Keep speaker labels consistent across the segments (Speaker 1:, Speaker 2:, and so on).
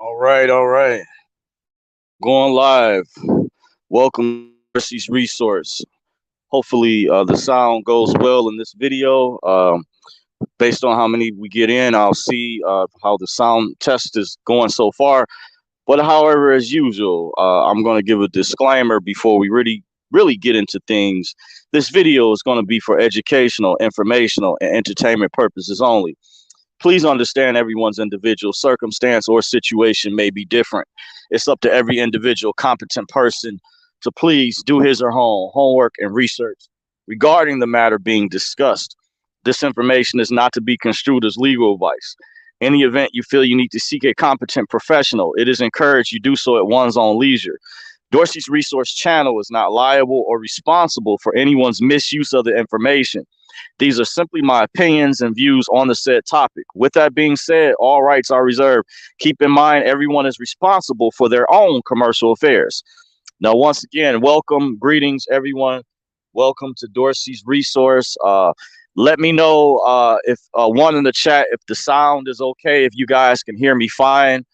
Speaker 1: All right. Going live. Welcome to Mercy's Resource. Hopefully, the sound goes well in this video. Based on how many we get in, I'll see how the sound test is going so far. But however, as usual, I'm going to give a disclaimer before we really get into things. This video is going to be for educational, informational, and entertainment purposes only. Please understand everyone's individual circumstance or situation may be different. It's up to every individual competent person to please do his or her homework and research regarding the matter being discussed. This information is not to be construed as legal advice. In the event you feel you need to seek a competent professional, it is encouraged you do so at one's own leisure. Dorsey's Resource Channel is not liable or responsible for anyone's misuse of the information. These are simply my opinions and views on the said topic. With that being said, all rights are reserved. Keep in mind, everyone is responsible for their own commercial affairs. Now, once again, welcome, greetings, everyone. Welcome to Dorsey's Resource. Let me know if one in the chat, if the sound is okay, if you guys can hear me fine.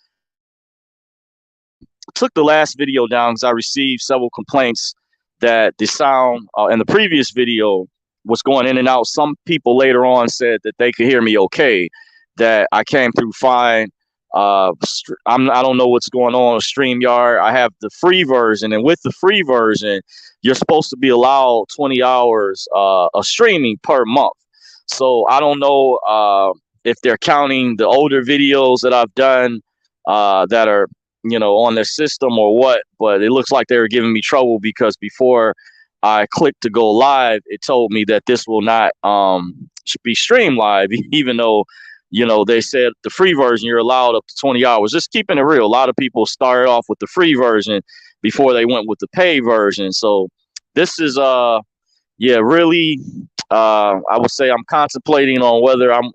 Speaker 1: Took the last video down because I received several complaints that the sound in the previous video was going in and out. Some people later on said that they could hear me okay, that I came through fine. I don't know what's going on with StreamYard. I have the free version, and with the free version, you're supposed to be allowed 20 hours of streaming per month. So I don't know if they're counting the older videos that I've done that are on their system or what, but it looks like they were giving me trouble because before I clicked to go live, it told me that this will not be streamed live, even though, they said the free version, you're allowed up to 20 hours. Just keeping it real. A lot of people started off with the free version before they went with the paid version. So this is, really, I would say I'm contemplating on whether I'm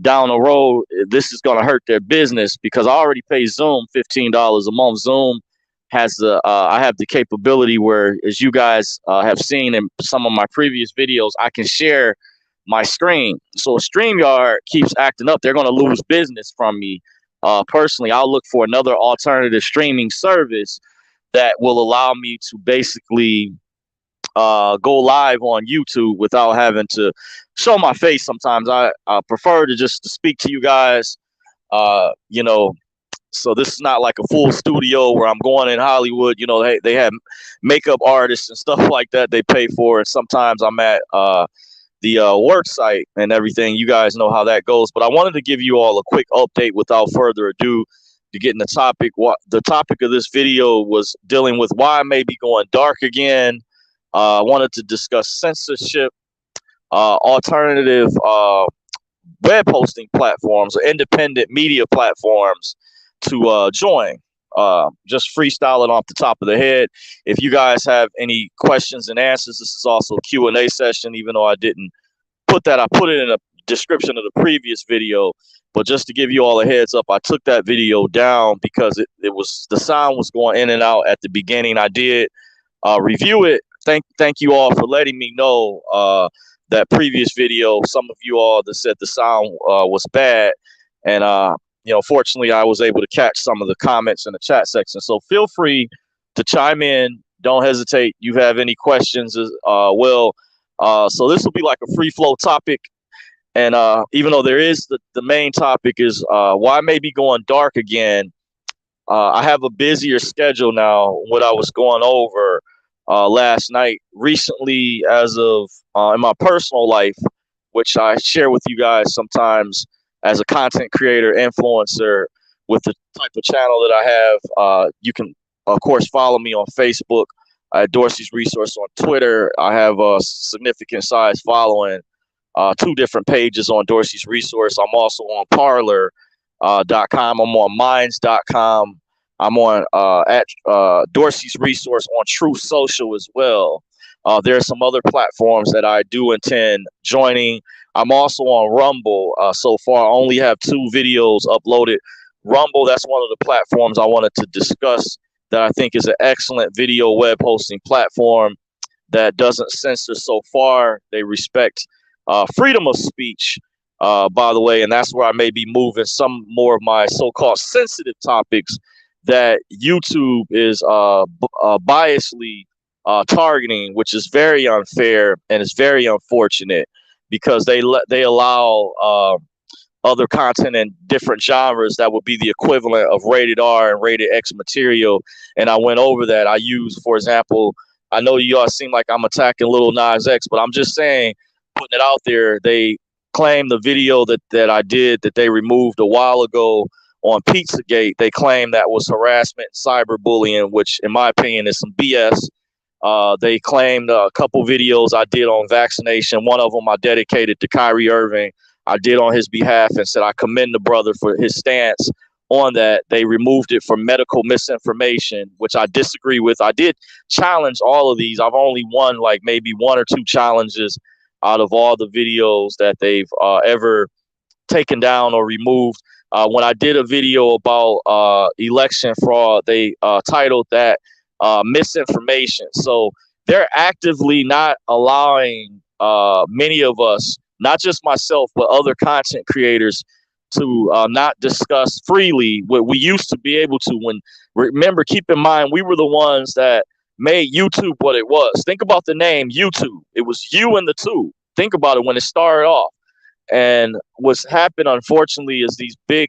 Speaker 1: down the road, this is going to hurt their business because I already pay Zoom $15 a month. Zoom has I have the capability where, as you guys have seen in some of my previous videos, I can share my screen. So if StreamYard keeps acting up, they're going to lose business from me. Personally, I'll look for another alternative streaming service that will allow me to basically go live on YouTube without having to show my face. Sometimes I prefer to just to speak to you guys, uh, you know, so this is not like a full studio where I'm going in Hollywood. They have makeup artists and stuff like that they pay for. And sometimes I'm at the work site and everything. You guys know how that goes. But I wanted to give you all a quick update without further ado to get in the topic. What the topic of this video was dealing with why I may be going dark again. I wanted to discuss censorship, alternative web hosting platforms or independent media platforms to join. Just freestyling off the top of the head. If you guys have any questions and answers, this is also a Q&A session, even though I didn't put that. I put it in a description of the previous video. But just to give you all a heads up, I took that video down because it was the sound was going in and out at the beginning. I did review it. Thank you all for letting me know that previous video. Some of you all that said the sound was bad, and fortunately, I was able to catch some of the comments in the chat section. So feel free to chime in. Don't hesitate. You have any questions as well. So this will be like a free flow topic. And even though there is the main topic is why I may be going dark again, I have a busier schedule now. What I was going over last night, recently, as of in my personal life, which I share with you guys sometimes as a content creator, influencer, with the type of channel that I have. You can, of course, follow me on Facebook at Dorsey's Resource, on Twitter. I have a significant size following, 2 different pages on Dorsey's Resource. I'm also on Parler.com. I'm on Minds.com. I'm on at Dorsey's Resource on Truth Social as well. There are some other platforms that I do intend joining. I'm also on Rumble. So far, I only have 2 videos uploaded. Rumble, that's one of the platforms I wanted to discuss that I think is an excellent video web hosting platform that doesn't censor so far. They respect freedom of speech by the way, and that's where I may be moving some more of my so-called sensitive topics that YouTube is biasly targeting, which is very unfair and it's very unfortunate because they allow other content in different genres that would be the equivalent of rated R and rated X material. And I went over that. I used, for example, I know you all seem like I'm attacking Lil Nas X, but I'm just saying, putting it out there, they claim the video that I did that they removed a while ago on Pizzagate, they claim that was harassment, cyberbullying, which in my opinion is some BS. They claimed a couple videos I did on vaccination. One of them I dedicated to Kyrie Irving. I did on his behalf and said I commend the brother for his stance on that. They removed it for medical misinformation, which I disagree with. I did challenge all of these. I've only won like maybe one or two challenges out of all the videos that they've ever taken down or removed. When I did a video about election fraud, they titled that misinformation. So they're actively not allowing many of us, not just myself, but other content creators to not discuss freely what we used to be able to. When, remember, keep in mind, we were the ones that made YouTube what it was. Think about the name YouTube. It was you and the two. Think about it when it started off. And what's happened, unfortunately, is these big,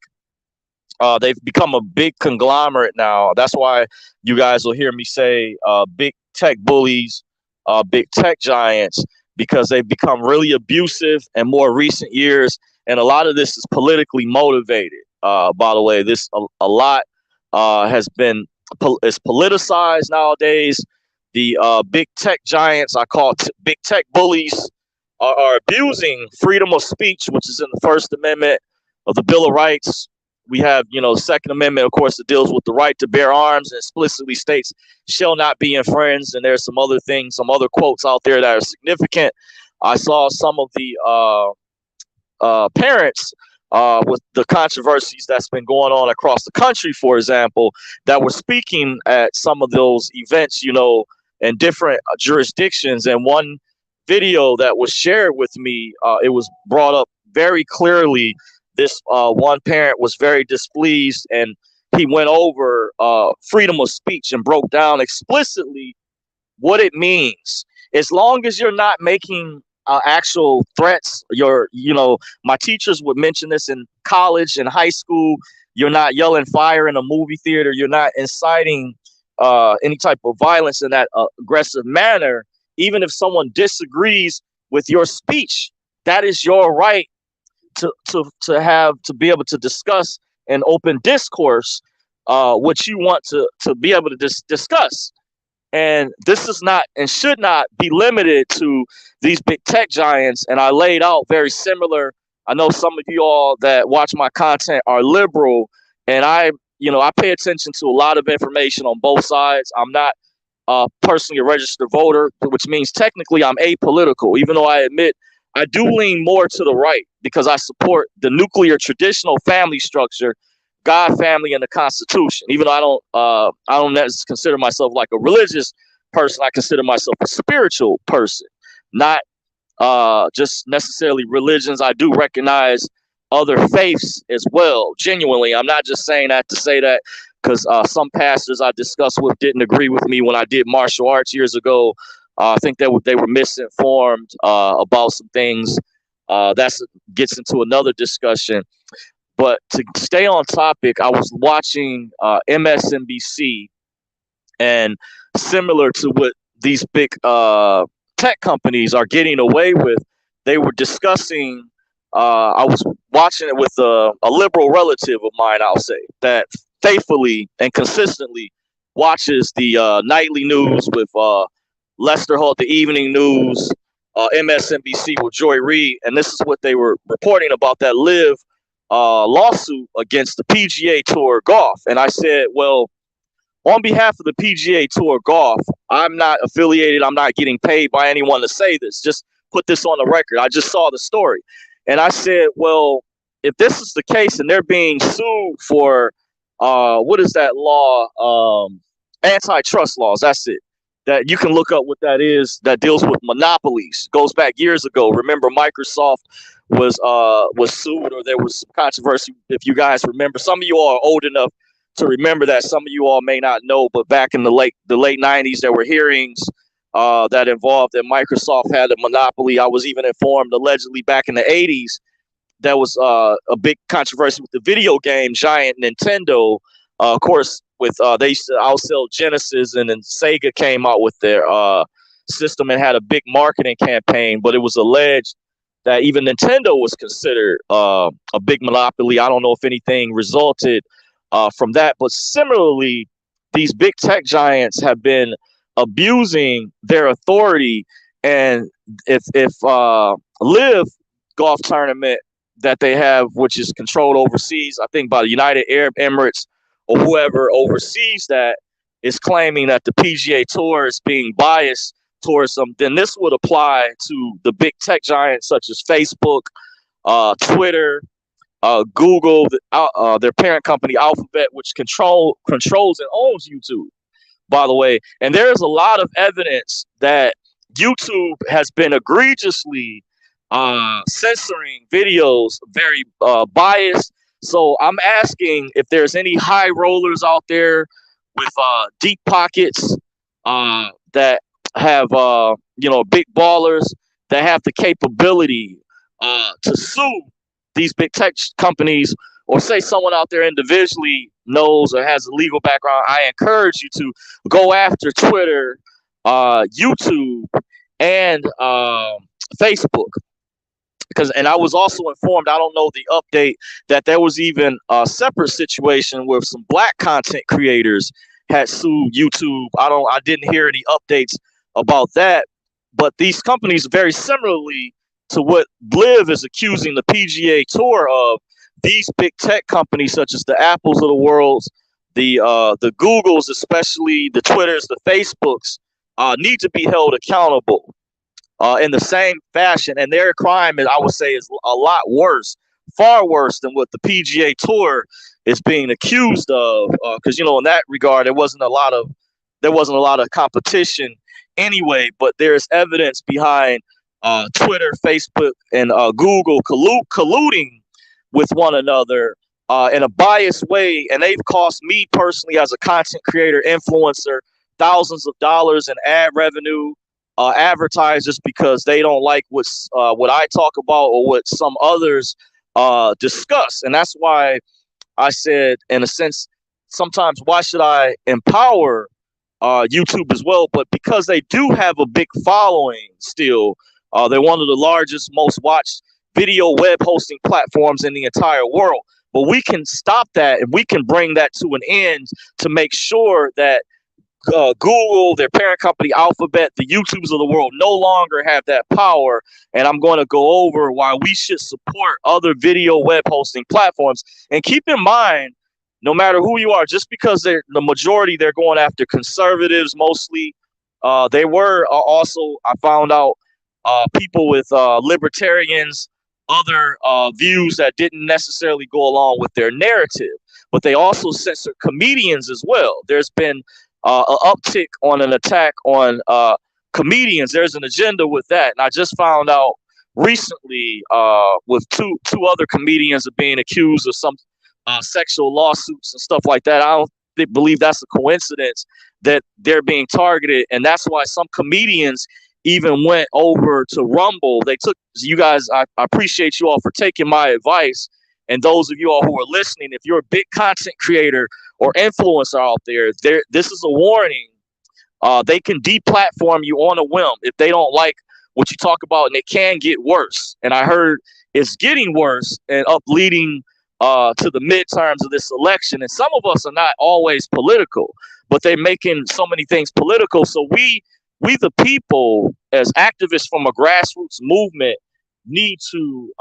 Speaker 1: they've become a big conglomerate now. That's why you guys will hear me say big tech bullies, big tech giants, because they've become really abusive in more recent years. And a lot of this is politically motivated. By the way, this a lot has been is politicized nowadays. The big tech giants, I call big tech bullies, are abusing freedom of speech, which is in the First Amendment of the Bill of Rights. We have, the Second Amendment, of course, that deals with the right to bear arms and explicitly states shall not be infringed. And there's some other things, some other quotes out there that are significant. I saw some of the parents with the controversies that's been going on across the country, for example, that were speaking at some of those events, in different jurisdictions. And one video that was shared with me, it was brought up very clearly. This one parent was very displeased, and he went over freedom of speech and broke down explicitly what it means. As long as you're not making actual threats, my teachers would mention this in college and high school. You're not yelling fire in a movie theater. You're not inciting any type of violence in that aggressive manner. Even if someone disagrees with your speech, that is your right to be able to discuss an open discourse what you want to be able to discuss. And this is not and should not be limited to these big tech giants. And I laid out very similar. I know some of you all that watch my content are liberal, and I pay attention to a lot of information on both sides. I'm not personally a registered voter, which means technically I'm apolitical, even though I admit I do lean more to the right because I support the nuclear traditional family structure, God, family, and the Constitution. Even though I don't consider myself like a religious person, I consider myself a spiritual person, not just necessarily religions. I do recognize other faiths as well. Genuinely, I'm not just saying that to say that, because some pastors I discussed with didn't agree with me when I did martial arts years ago. I think they were misinformed about some things. That gets into another discussion. But to stay on topic, I was watching MSNBC, and similar to what these big tech companies are getting away with, they were discussing. I was watching it with a liberal relative of mine, I'll say, that faithfully and consistently watches the nightly news with Lester Holt, the evening news, MSNBC with Joy Reid. And this is what they were reporting about that live lawsuit against the PGA Tour Golf. And I said, well, on behalf of the PGA Tour Golf, I'm not affiliated. I'm not getting paid by anyone to say this. Just put this on the record. I just saw the story. And I said, well, if this is the case and they're being sued for what is that law? Antitrust laws. That's it. that you can look up what that is, that deals with monopolies. Goes back years ago. Remember, Microsoft was sued, or there was some controversy. If you guys remember, some of you all are old enough to remember that. Some of you all may not know, but back in the late '90s, there were hearings that involved that Microsoft had a monopoly. I was even informed, allegedly, back in the '80s, that was a big controversy with the video game giant Nintendo. Of course, with they used to outsell Genesis, and then Sega came out with their system and had a big marketing campaign. But it was alleged that even Nintendo was considered a big monopoly. I don't know if anything resulted from that, but similarly, these big tech giants have been abusing their authority. And if Live golf tournament that they have, which is controlled overseas, I think by the United Arab Emirates or whoever oversees that, is claiming that the PGA Tour is being biased towards them, then this would apply to the big tech giants such as Facebook, Twitter, Google, their parent company Alphabet, which controls and owns YouTube, by the way. And there's a lot of evidence that YouTube has been egregiously censoring videos, very biased. So I'm asking if there's any high rollers out there with deep pockets that have big ballers that have the capability to sue these big tech companies, or say someone out there individually knows or has a legal background. I encourage you to go after Twitter, YouTube, and Facebook. And I was also informed, I don't know the update, that there was even a separate situation where some black content creators had sued YouTube. I didn't hear any updates about that. But these companies, very similarly to what Liv is accusing the PGA Tour of, these big tech companies such as the Apples of the world, the Googles, especially the Twitters, the Facebooks, need to be held accountable in the same fashion. And their crime, I would say, is a lot worse, far worse than what the PGA Tour is being accused of. Because in that regard, there wasn't a lot of competition anyway. But there's evidence behind Twitter, Facebook, and Google colluding with one another in a biased way, and they've cost me personally, as a content creator, influencer, thousands of dollars in ad revenue. Advertisers, because they don't like what I talk about or what some others discuss. And that's why I said, in a sense, sometimes why should I empower YouTube as well? But because they do have a big following still, they're one of the largest, most watched video web hosting platforms in the entire world. But we can stop that, and we can bring that to an end to make sure that Google, their parent company Alphabet, the YouTubes of the world no longer have that power. And I'm going to go over why we should support other video web hosting platforms. And keep in mind, no matter who you are, just because they're the majority, they're going after conservatives mostly. They were also, I found out, people with libertarians, other views that didn't necessarily go along with their narrative. But they also censor comedians as well. There's been an uptick on an attack on comedians. There's an agenda with that. And I just found out recently with two other comedians of being accused of some sexual lawsuits and stuff like that. I don't believe that's a coincidence that they're being targeted. And that's why some comedians even went over to Rumble. They took, you guys, I appreciate you all for taking my advice. And those of you all who are listening, if you're a big content creator or influencer out there, this is a warning. They can deplatform you on a whim if they don't like what you talk about, and it can get worse. And I heard it's getting worse and up leading to the midterms of this election. And some of us are not always political, but they're making so many things political. So we the people, as activists from a grassroots movement, need to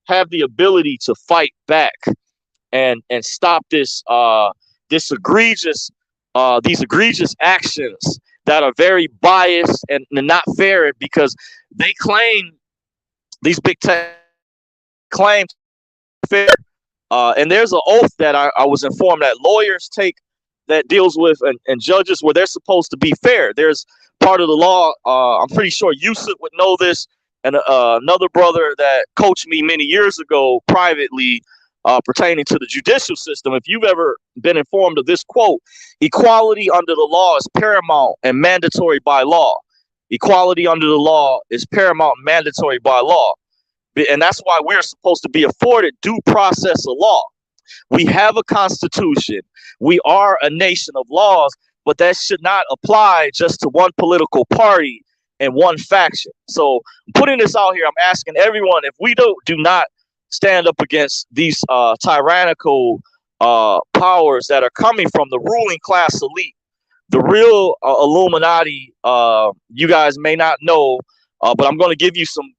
Speaker 1: have the ability to fight back and stop this these egregious actions that are very biased and not fair, because they claim, these big tech claim fair. And there's an oath that I was informed that lawyers take that deals with and judges where they're supposed to be fair. There's part of the law. I'm pretty sure Yusuf would know this, and another brother that coached me many years ago privately pertaining to the judicial system. If you've ever been informed of this quote, equality under the law is paramount and mandatory by law. Equality under the law is paramount and mandatory by law. And that's why we're supposed to be afforded due process of law. We have a constitution. We are a nation of laws, but that should not apply just to one political party and one faction. So I'm putting this out here. I'm asking everyone, if we do not stand up against these tyrannical powers that are coming from the ruling class elite, the real Illuminati, you guys may not know, but I'm going to give you some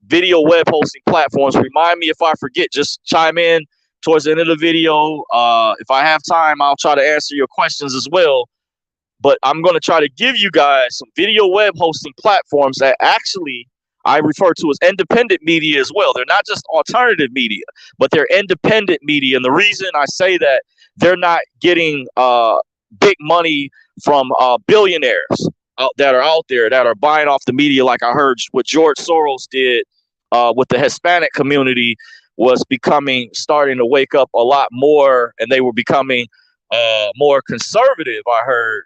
Speaker 1: video web hosting platforms. Remind me if I forget, just chime in towards the end of the video. If I have time, I'll try to answer your questions as well. But I'm going to try to give you guys some video web hosting platforms that actually I refer to as independent media as well. They're not just alternative media, but they're independent media. And the reason I say that, they're not getting big money from billionaires that are out there that are buying off the media, like I heard what George Soros did with the Hispanic community, was starting to wake up a lot more, and they were becoming more conservative, I heard.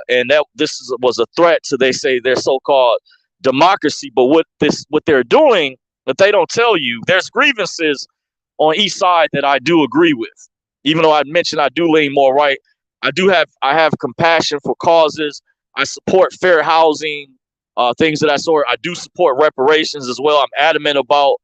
Speaker 1: And that was a threat to, they say, their so-called democracy. But what they're doing that they don't tell you, there's grievances on each side that I do agree with. Even though I mentioned I do lean more right, I have compassion for causes. I support fair housing, things of that sort. I do support reparations as well. I'm adamant about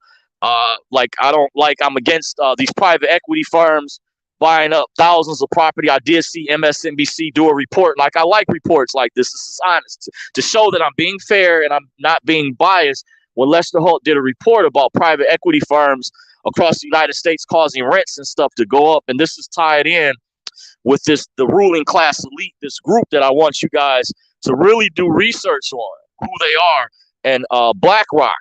Speaker 1: I'm against these private equity firms buying up thousands of property. I did see MSNBC do a report. Like, I like reports like this. This is honest to show that I'm being fair and I'm not being biased. When Lester Holt did a report about private equity firms across the United States causing rents and stuff to go up, and this is tied in with the ruling class elite, this group that I want you guys to really do research on who they are. And BlackRock,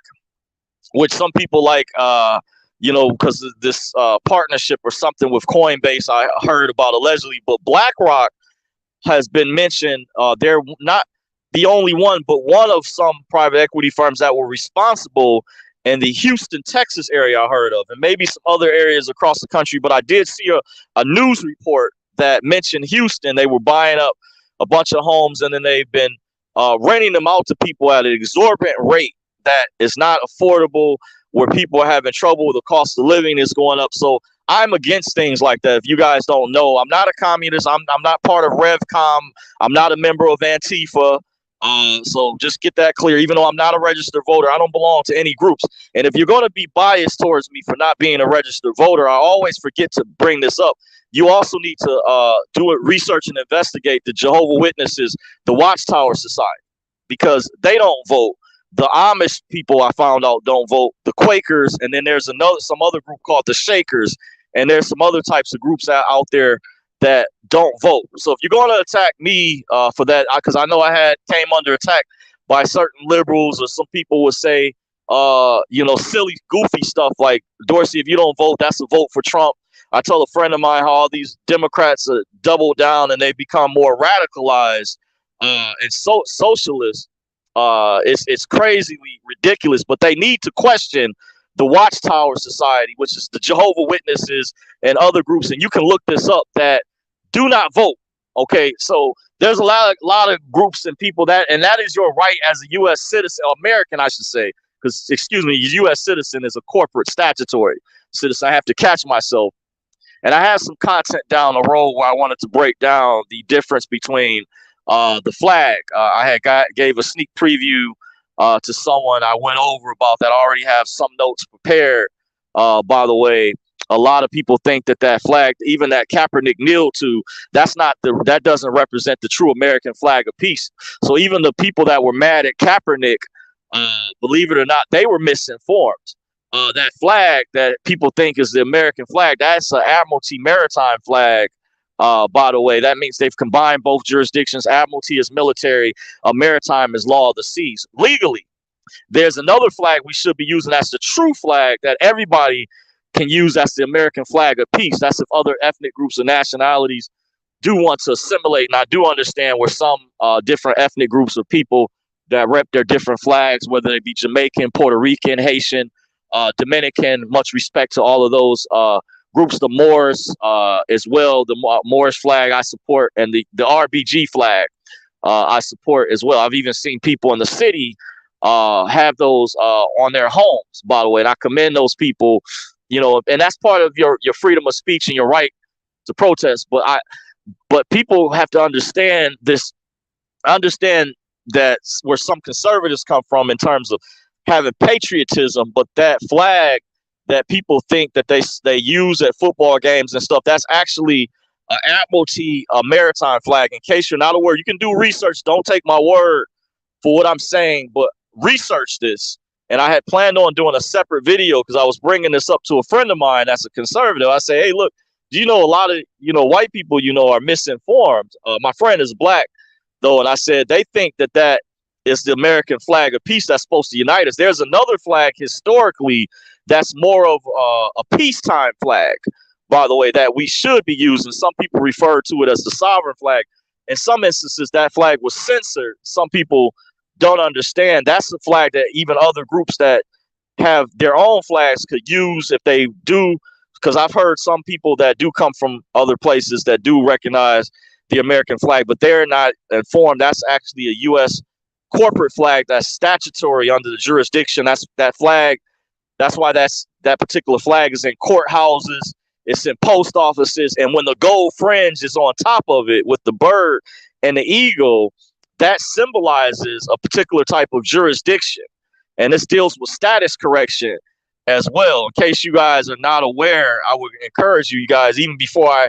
Speaker 1: which some people like, because of this partnership or something with Coinbase, I heard about allegedly. But BlackRock has been mentioned. They're not the only one, but one of some private equity firms that were responsible in the Houston, Texas area, I heard of, and maybe some other areas across the country. But I did see a news report that mentioned Houston. They were buying up a bunch of homes, and then they've been renting them out to people at an exorbitant rate that is not affordable, where people are having trouble. The cost of living is going up. So I'm against things like that. If you guys don't know, I'm not a communist. I'm not part of RevCom. I'm not a member of Antifa. So just get that clear. Even though I'm not a registered voter, I don't belong to any groups. And if you're going to be biased towards me for not being a registered voter, I always forget to bring this up. You also need to do research and investigate the Jehovah's Witnesses, the Watchtower Society, because they don't vote. The Amish people, I found out, don't vote. The Quakers, and then there's some other group called the Shakers, and there's some other types of groups out there that don't vote. So if you're going to attack me for that, because I know I came under attack by certain liberals, or some people would say, silly, goofy stuff like, Dorsey, if you don't vote, that's a vote for Trump. I tell a friend of mine how all these Democrats double down and they become more radicalized and socialist. It's crazily ridiculous, but they need to question the Watchtower Society, which is the Jehovah's Witnesses and other groups, and you can look this up, that do not vote. Okay, so there's a lot of groups and people that is your right as a U.S. citizen, American, I should say, because U.S. citizen is a corporate statutory citizen. I have to catch myself. And I have some content down the road where I wanted to break down the difference between the flag. I gave a sneak preview to someone I went over about that. I already have some notes prepared. By the way, a lot of people think that flag, even that Kaepernick kneeled to, that doesn't represent the true American flag of peace. So even the people that were mad at Kaepernick, believe it or not, they were misinformed. That flag that people think is the American flag, that's an Admiralty maritime flag. By the way, that means they've combined both jurisdictions. Admiralty is military, maritime is law of the seas, legally. There's another flag we should be using. That's the true flag that everybody can use. That's the American flag of peace. That's if other ethnic groups or nationalities do want to assimilate, and I do understand where some different ethnic groups of people that rep their different flags, whether they be Jamaican, Puerto Rican, Haitian, Dominican. Much respect to all of those groups. The Moors as well. The Moorish flag I support, and the RBG flag I support as well. I've even seen people in the city have those on their homes, by the way, and I commend those people. You know, and that's part of your freedom of speech and your right to protest. But people have to understand this. Understand that's where some conservatives come from in terms of having patriotism, but that flag that people think that they use at football games and stuff, that's actually an Admiralty maritime flag. In case you're not aware, you can do research. Don't take my word for what I'm saying, but research this. And I had planned on doing a separate video because I was bringing this up to a friend of mine that's a conservative. I say, hey, look, do you know a lot of, white people, are misinformed? My friend is black, though, and I said they think that is the American flag of peace that's supposed to unite us. There's another flag historically that's more of a peacetime flag, by the way, that we should be using. Some people refer to it as the sovereign flag. In some instances, that flag was censored. Some people don't understand. That's the flag that even other groups that have their own flags could use if they do, because I've heard some people that do come from other places that do recognize the American flag, but they're not informed. That's actually a U.S. corporate flag that's statutory under the jurisdiction. That's that flag. That's why that particular flag is in courthouses. It's in post offices. And when the gold fringe is on top of it with the bird and the eagle, that symbolizes a particular type of jurisdiction. And this deals with status correction as well. In case you guys are not aware, I would encourage you guys, even before I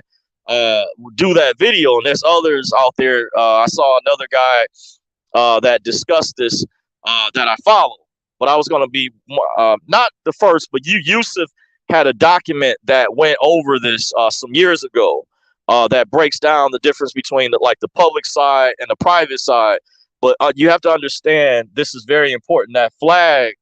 Speaker 1: do that video, and there's others out there. I saw another guy that discussed this that I follow, but I was going to be not the first, but Yusuf had a document that went over this some years ago that breaks down the difference between the public side and the private side. But you have to understand, this is very important. That flag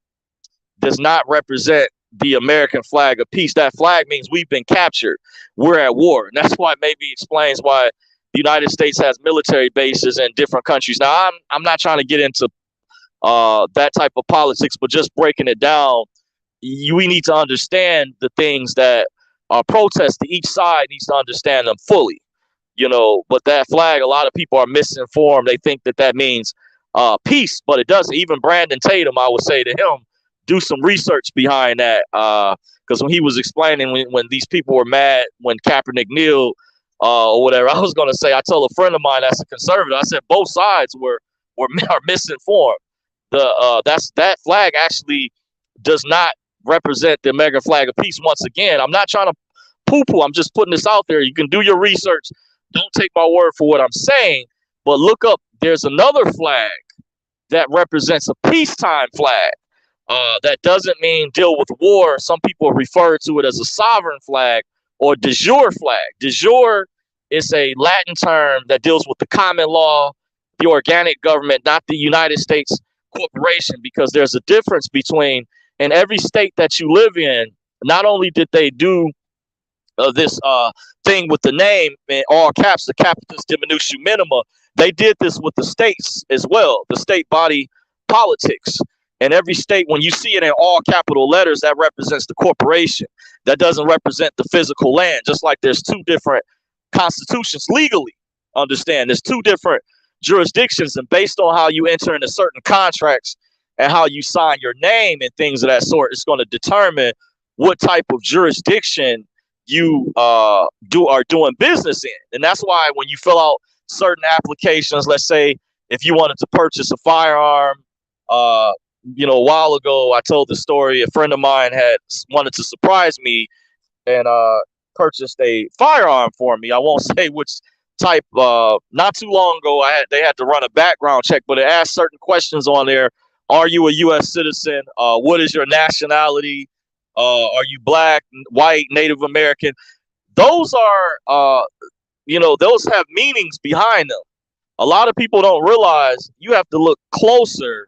Speaker 1: does not represent the American flag of peace. That flag means we've been captured. We're at war. And that's why maybe explains why the United States has military bases in different countries. Now, I'm not trying to get into that type of politics, but just breaking it down, we need to understand the things that are protested. Each side needs to understand them fully, but that flag, a lot of people are misinformed. They think that means peace, but it doesn't. Even Brandon Tatum, I would say to him, do some research behind that, because when he was explaining when these people were mad when Kaepernick kneeled or whatever, I was going to say, I told a friend of mine that's a conservative, I said both sides are misinformed. That flag actually does not represent the American flag of peace. Once again, I'm not trying to poo-poo. I'm just putting this out there. You can do your research. Don't take my word for what I'm saying, but look up. There's another flag that represents a peacetime flag. That doesn't mean deal with war. Some people refer to it as a sovereign flag or de jure flag. De jure is a Latin term that deals with the common law, the organic government, not the United States corporation, because there's a difference between, in every state that you live in, not only did they do this thing with the name in all caps, the capitis diminution minima, they did this with the states as well, the state body politics. And every state, when you see it in all capital letters, that represents the corporation. That doesn't represent the physical land. Just like there's two different constitutions legally. Understand, there's two different jurisdictions, and based on how you enter into certain contracts and how you sign your name and things of that sort, it's going to determine what type of jurisdiction you are doing business in. And that's why when you fill out certain applications, let's say if you wanted to purchase a firearm, a while ago, I told the story. A friend of mine had wanted to surprise me and purchased a firearm for me. I won't say which type. Not too long ago, they had to run a background check, but it asked certain questions on there. Are you a U.S. citizen? What is your nationality? Are you black, white, Native American? Those are, those have meanings behind them. A lot of people don't realize you have to look closer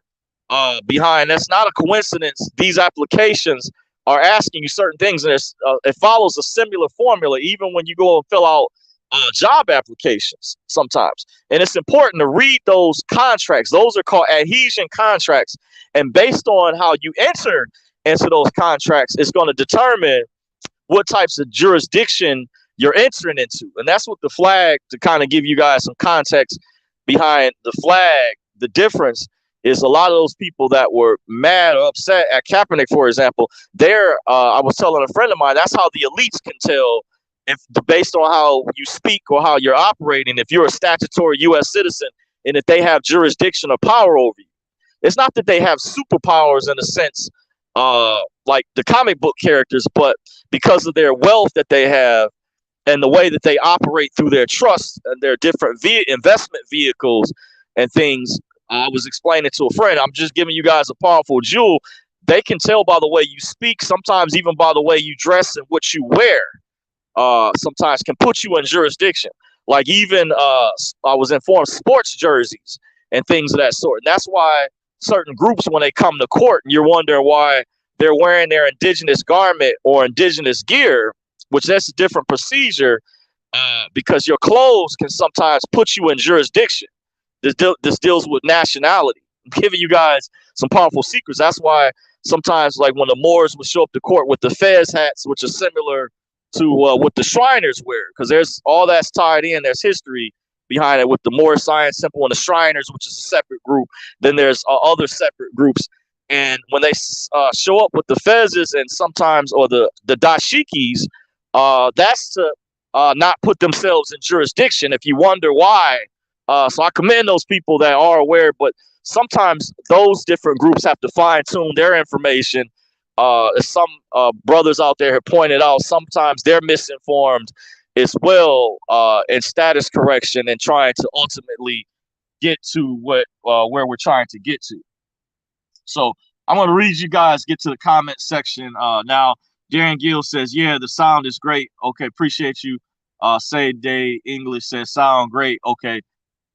Speaker 1: behind. That's not a coincidence. These applications are asking you certain things, and it follows a similar formula. Even when you go and fill out job applications sometimes. And it's important to read those contracts. Those are called adhesion contracts. And based on how you enter into those contracts, it's going to determine what types of jurisdiction you're entering into. And that's what the flag, to kind of give you guys some context behind the flag, the difference is a lot of those people that were mad or upset at Kaepernick, for example, I was telling a friend of mine, that's how the elites can tell if based on how you speak or how you're operating, if you're a statutory U.S. citizen and if they have jurisdiction or power over you. It's not that they have superpowers in a sense, like the comic book characters, but because of their wealth that they have and the way that they operate through their trust and their different investment vehicles and things. I was explaining to a friend, I'm just giving you guys a powerful jewel. They can tell by the way you speak, sometimes even by the way you dress and what you wear, sometimes can put you in jurisdiction. Like even I was informed sports jerseys and things of that sort. And that's why certain groups, when they come to court, and you're wondering why they're wearing their indigenous garment or indigenous gear, which that's a different procedure, because your clothes can sometimes put you in jurisdiction. This deals with nationality. I'm giving you guys some powerful secrets. That's why sometimes, like when the Moors would show up to court with the Fez hats, which are similar to what the Shriners wear, because there's all that's tied in. There's history behind it with the Moor Science Temple and the Shriners, which is a separate group. Then there's other separate groups. And when they show up with the Fezes and sometimes, or the dashikis, that's to not put themselves in jurisdiction. If you wonder why, so I commend those people that are aware, but sometimes those different groups have to fine tune their information. Some brothers out there have pointed out, sometimes they're misinformed as well in status correction and trying to ultimately get to where we're trying to get to. So I'm going to read you guys, get to the comment section now. Darren Gill says, yeah, the sound is great. Okay, appreciate you. Say Day English says, sound great. Okay,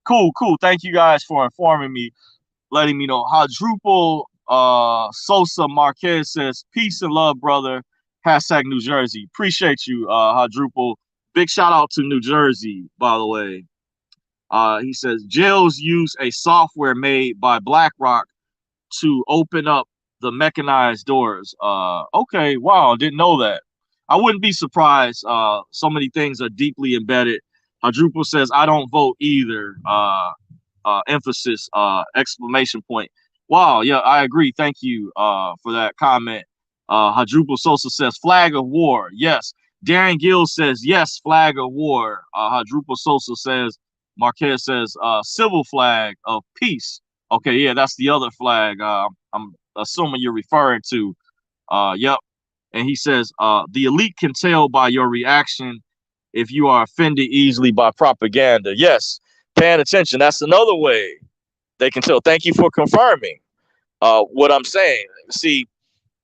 Speaker 1: cool. Thank you guys for informing me, letting me know. Hadruple Sosa Marquez says, peace and love, brother. Hashtag New Jersey. Appreciate you, Hadruple. Big shout out to New Jersey, by the way. He says, jails use a software made by BlackRock to open up the mechanized doors. Okay, wow, didn't know that. I wouldn't be surprised. So many things are deeply embedded. Drupal says, I don't vote either. Emphasis, exclamation point. Wow, yeah, I agree. Thank you for that comment. Hadrupo Sosa says, flag of war. Yes. Darren Gill says, yes, flag of war. Hadrupo Sosa says, Marquez says, civil flag of peace. Okay, yeah, that's the other flag I'm assuming you're referring to. Yep. And he says, the elite can tell by your reaction if you are offended easily by propaganda. Yes, paying attention. That's another way they can tell. Thank you for confirming what I'm saying. See,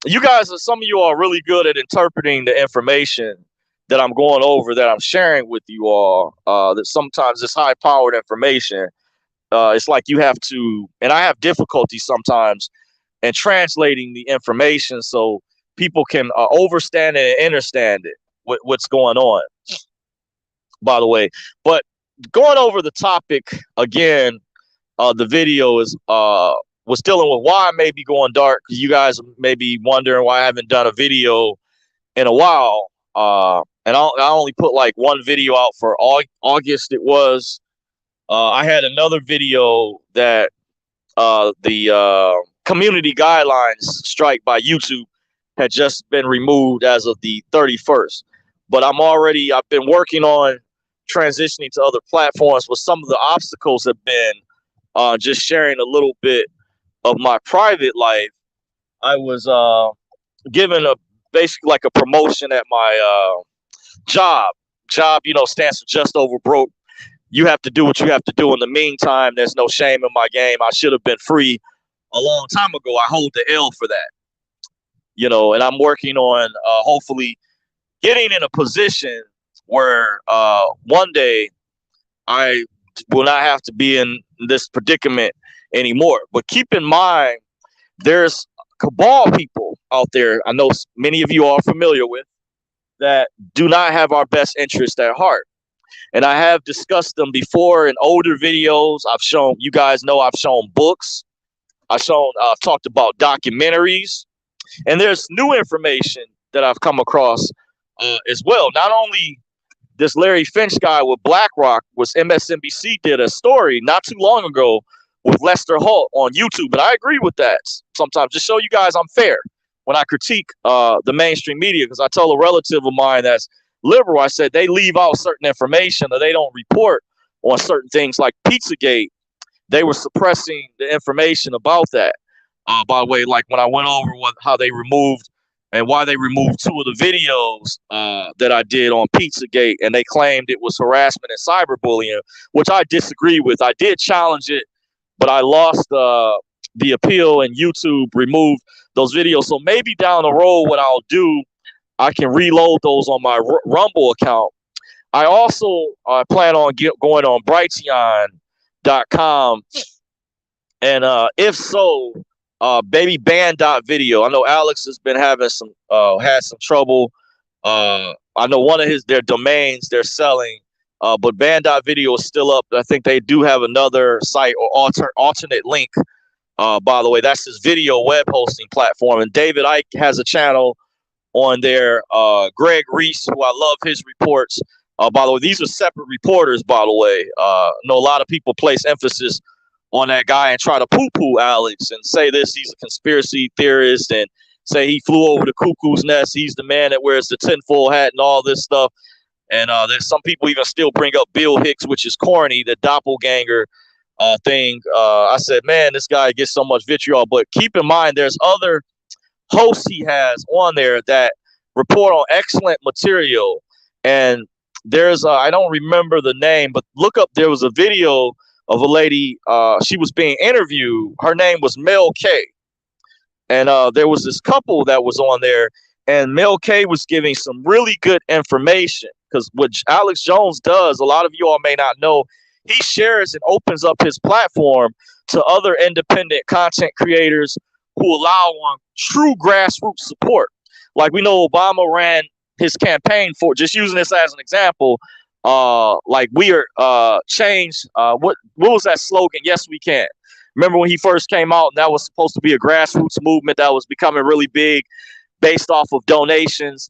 Speaker 1: you guys, some of you are really good at interpreting the information that I'm going over, that I'm sharing with you all. That sometimes it's high-powered information. It's like you have to, and I have difficulty sometimes in translating the information so people can overstand it and understand it, what's going on, by the way. But going over the topic again, the video is was dealing with why I may be going dark. You guys may be wondering why I haven't done a video in a while. And I only put like one video out for August. It was. I had another video that the community guidelines strike by YouTube had just been removed as of the 31st. But I've been working on transitioning to other platforms, but some of the obstacles have been just sharing a little bit of my private life. I was given basically like a promotion at my job. Job, stands for just over broke. You have to do what you have to do. In the meantime, there's no shame in my game. I should have been free a long time ago. I hold the L for that. And I'm working on hopefully getting in a position where one day I will not have to be in this predicament anymore. But keep in mind, there's cabal people out there, I know many of you are familiar with, that do not have our best interest at heart. And I have discussed them before in older videos. I've shown, you guys know, I've shown books. I've talked about documentaries. And there's new information that I've come across as well. Not only this Larry Finch guy with BlackRock, was MSNBC did a story not too long ago with Lester Holt on YouTube. And I agree with that sometimes. Just show you guys I'm fair when I critique the mainstream media, because I tell a relative of mine that's liberal, I said they leave out certain information or they don't report on certain things like Pizzagate. They were suppressing the information about that. By the way, like when I went over how they removed and why they removed 2 of the videos that I did on Pizzagate, and they claimed it was harassment and cyberbullying, which I disagree with. I did challenge it, but I lost the appeal, and YouTube removed those videos. So maybe down the road, what I'll do, I can reload those on my Rumble account. I also plan on going on Brighteon.com, and if so, baby ban.video. I know Alex has been having had some trouble. I know one of their domains they're selling, but ban.video is still up. I think they do have another site or alternate link. By the way, that's his video web hosting platform. And David Icke has a channel on there. Greg Reese, who I love his reports. By the way, these are separate reporters, by the way. I know a lot of people place emphasis on that guy and try to poo-poo Alex and say he's a conspiracy theorist and say he flew over the cuckoo's nest. He's the man that wears the tinfoil hat and all this stuff. And there's some people even still bring up Bill Hicks, which is corny, the doppelganger thing. I said, man, this guy gets so much vitriol. But keep in mind, there's other hosts he has on there that report on excellent material. And there's, I don't remember the name, but look up, there was a video of a lady, she was being interviewed. Her name was Mel K. And there was this couple that was on there, and Mel K was giving some really good information, because what Alex Jones does, a lot of you all may not know, he shares and opens up his platform to other independent content creators who allow on true grassroots support. Like we know Obama ran his campaign for, just using this as an example, like we are change. What was that slogan? Yes, we can. Remember when he first came out, and that was supposed to be a grassroots movement that was becoming really big based off of donations.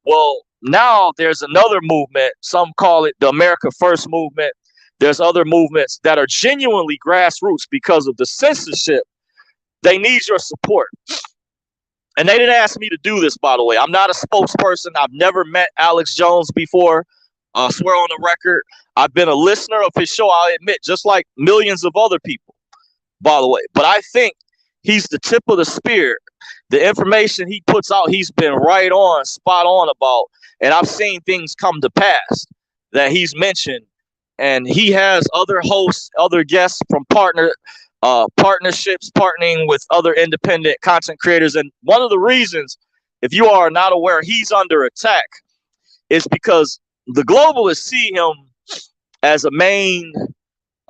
Speaker 1: Well, now there's another movement. Some call it the America First movement. There's other movements that are genuinely grassroots because of the censorship. They need your support. And they didn't ask me to do this, by the way. I'm not a spokesperson. I've never met Alex Jones before. I swear on the record. I've been a listener of his show, I'll admit, just like millions of other people, by the way. But I think he's the tip of the spear. The information he puts out, he's been right on, spot on about. And I've seen things come to pass that he's mentioned. And he has other hosts, other guests from partnerships, partnering with other independent content creators. And one of the reasons, if you are not aware, he's under attack is because the globalists see him as a main,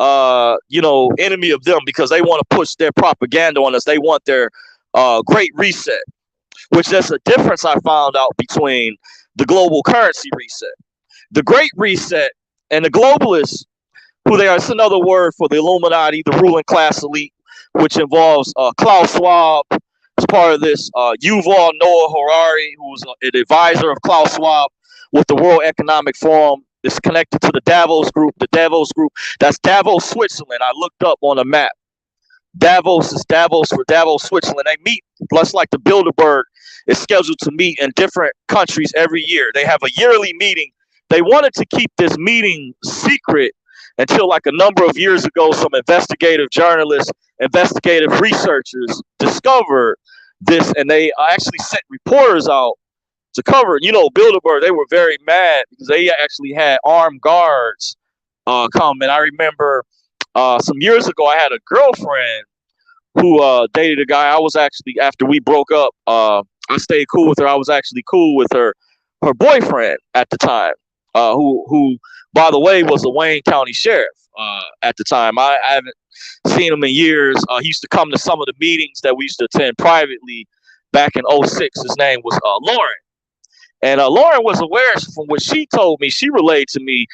Speaker 1: enemy of them, because they want to push their propaganda on us. They want their great reset, which there's a difference I found out between the global currency reset, the great reset, and the globalists, who they are. It's another word for the Illuminati, the ruling class elite, which involves Klaus Schwab as part of this, Yuval Noah Harari, who's an advisor of Klaus Schwab with the World Economic Forum. It's connected to the Davos group. The Davos group, that's Davos, Switzerland. I looked up on a map. Davos is Davos for Davos, Switzerland. They meet, just like the Bilderberg is scheduled to meet in different countries every year. They have a yearly meeting. They wanted to keep this meeting secret until like a number of years ago, some investigative journalists, investigative researchers discovered this, and they actually sent reporters out to cover it. You know, Bilderberg, they were very mad because they actually had armed guards come. And I remember some years ago, I had a girlfriend who dated a guy. I was actually, after we broke up, I stayed cool with her. I was actually cool with her boyfriend at the time, who, by the way, was a Wayne County sheriff at the time. I haven't seen him in years. He used to come to some of the meetings that we used to attend privately back in '06. His name was Lauren. And Lauren was aware, from what she told me, she relayed to me,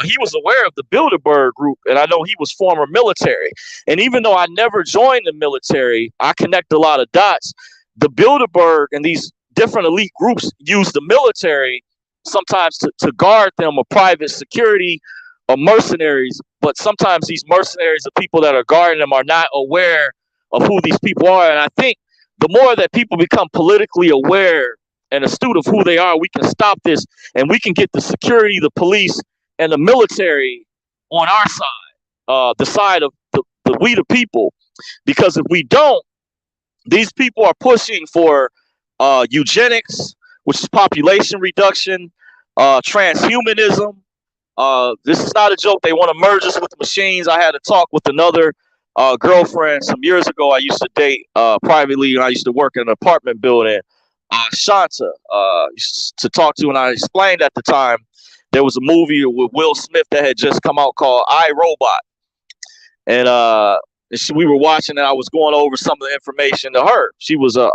Speaker 1: He was aware of the Bilderberg group, and I know he was former military. And even though I never joined the military, I connect a lot of dots. The Bilderberg and these different elite groups use the military sometimes to guard them, or private security, or mercenaries. But sometimes these mercenaries, the people that are guarding them, are not aware of who these people are. And I think the more that people become politically aware and astute of who they are, we can stop this, and we can get the security, the police, and the military on our side, the side of the we the people. Because if we don't, these people are pushing for eugenics, which is population reduction, transhumanism. This is not a joke. They want to merge us with machines. I had a talk with another girlfriend some years ago. I used to date privately, and I used to work in an apartment building. Shanta, to talk to, and I explained at the time there was a movie with Will Smith that had just come out called I, Robot, and we were watching, and I was going over some of the information to her. She was a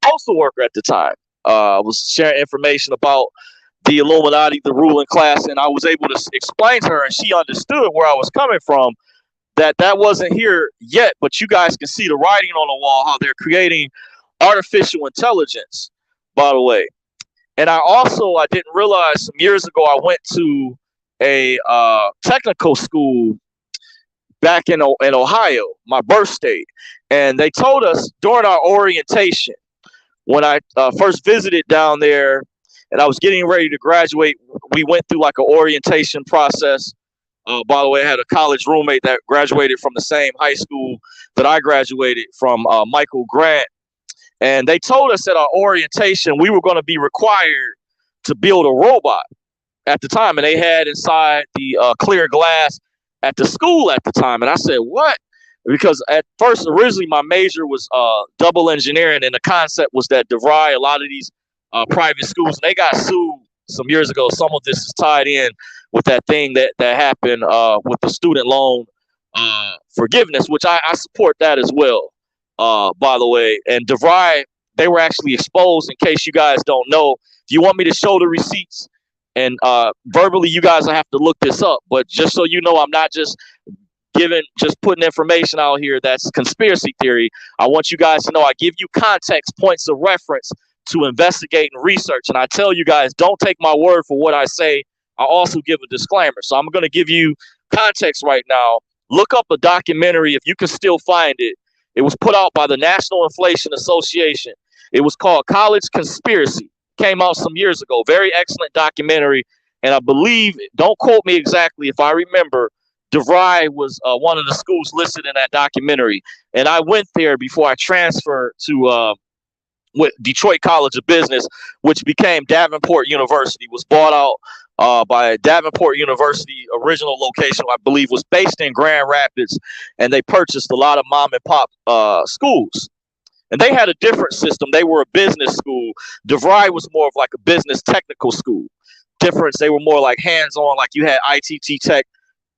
Speaker 1: postal worker at the time. I was sharing information about the Illuminati, the ruling class, and I was able to explain to her, and she understood where I was coming from, that wasn't here yet, but you guys can see the writing on the wall, how they're creating artificial intelligence, by the way. And I didn't realize some years ago, I went to a technical school back in Ohio, my birth state. And they told us during our orientation, when I first visited down there and I was getting ready to graduate, we went through like an orientation process. By the way, I had a college roommate that graduated from the same high school that I graduated from, Michael Grant. And they told us at our orientation we were going to be required to build a robot at the time. And they had inside the clear glass at the school at the time. And I said, what? Because at first, originally, my major was double engineering. And the concept was that DeVry, a lot of these private schools, and they got sued some years ago. Some of this is tied in with that thing that happened with the student loan forgiveness, which I support that as well. By the way, and DeVry, they were actually exposed. In case you guys don't know, if you want me to show the receipts and verbally, you guys will have to look this up. But just so you know, I'm not just putting information out here that's conspiracy theory. I want you guys to know I give you context, points of reference to investigate and research. And I tell you guys, don't take my word for what I say. I also give a disclaimer. So I'm going to give you context right now. Look up a documentary if you can still find it. It was put out by the National Inflation Association. It was called College Conspiracy. Came out some years ago. Very excellent documentary. And I believe, don't quote me exactly, if I remember, DeVry was one of the schools listed in that documentary. And I went there before I transferred to with Detroit College of Business, which became Davenport University. Was bought out by Davenport University. Original location, I believe, was based in Grand Rapids, and they purchased a lot of mom and pop schools. And they had a different system. They were a business school. DeVry was more of like a business technical school. Difference, they were more like hands-on, like you had ITT Tech.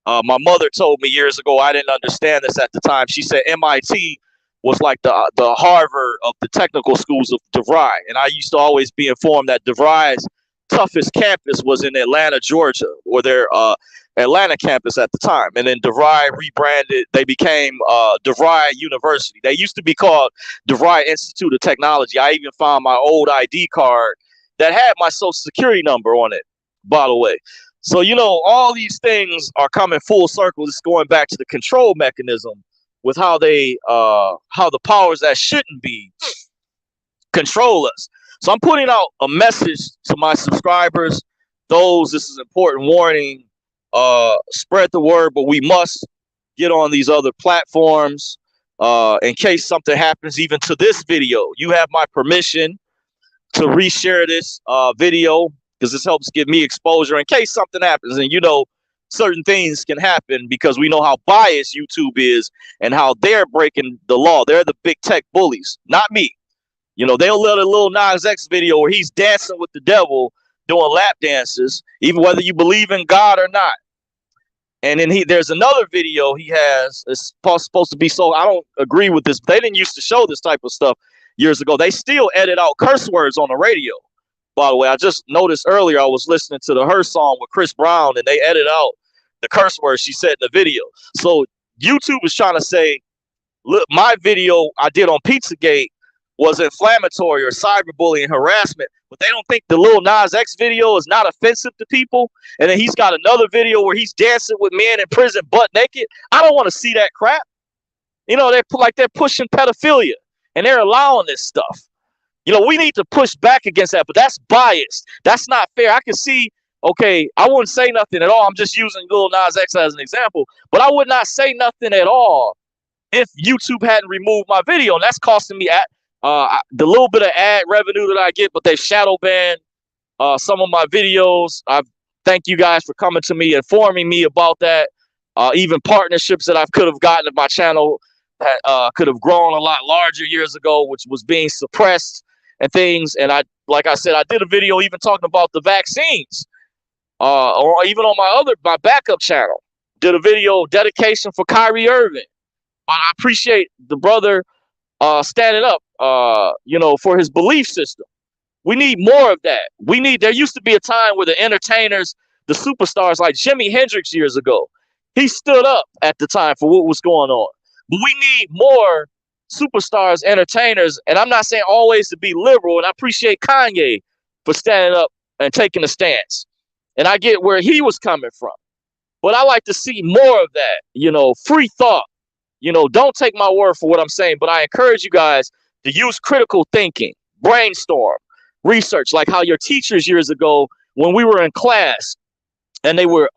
Speaker 1: My mother told me years ago, I didn't understand this at the time. She said MIT was like the Harvard of the technical schools of DeVry. And I used to always be informed that DeVry's toughest campus was in Atlanta, Georgia, or their Atlanta campus at the time. And then DeVry rebranded. They became DeVry University. They used to be called DeVry Institute of Technology. I even found my old ID card that had my social security number on it, by the way. So, you know, all these things are coming full circle. It's going back to the control mechanism with how the powers that shouldn't be control us. So I'm putting out a message to my subscribers. This is important warning. Spread the word, but we must get on these other platforms in case something happens even to this video. You have my permission to reshare this video because this helps give me exposure in case something happens. And you know, certain things can happen because we know how biased YouTube is and how they're breaking the law. They're the big tech bullies, not me. You know, they'll let a Lil Nas X video where he's dancing with the devil, doing lap dances, even whether you believe in God or not. And then there's another video he has. It's supposed to be so. I don't agree with this. They didn't used to show this type of stuff years ago. They still edit out curse words on the radio, by the way. I just noticed earlier I was listening to her song with Chris Brown, and they edited out the curse words she said in the video. So YouTube is trying to say, look, my video I did on Pizzagate was inflammatory or cyberbullying harassment, but they don't think the Lil Nas X video is not offensive to people. And then he's got another video where he's dancing with men in prison butt naked. I don't want to see that crap. You know, they're pushing pedophilia and they're allowing this stuff. You know, we need to push back against that, but that's biased. That's not fair. I can see, okay, I wouldn't say nothing at all. I'm just using Lil Nas X as an example, but I would not say nothing at all if YouTube hadn't removed my video, and that's costing me the little bit of ad revenue that I get, but they shadow banned some of my videos. I thank you guys for coming to me, informing me about that. Even partnerships that I could have gotten if my channel could have grown a lot larger years ago, which was being suppressed and things. And like I said, I did a video even talking about the vaccines, or even on my backup channel, did a video dedication for Kyrie Irving. But I appreciate the brother standing up, for his belief system. We need more of that. There used to be a time where the entertainers, the superstars like Jimi Hendrix years ago, he stood up at the time for what was going on. But we need more superstars, entertainers, and I'm not saying always to be liberal, and I appreciate Kanye for standing up and taking a stance. And I get where he was coming from. But I like to see more of that, free thought. Don't take my word for what I'm saying, but I encourage you guys to use critical thinking, brainstorm, research, like how your teachers years ago, when we were in class and they were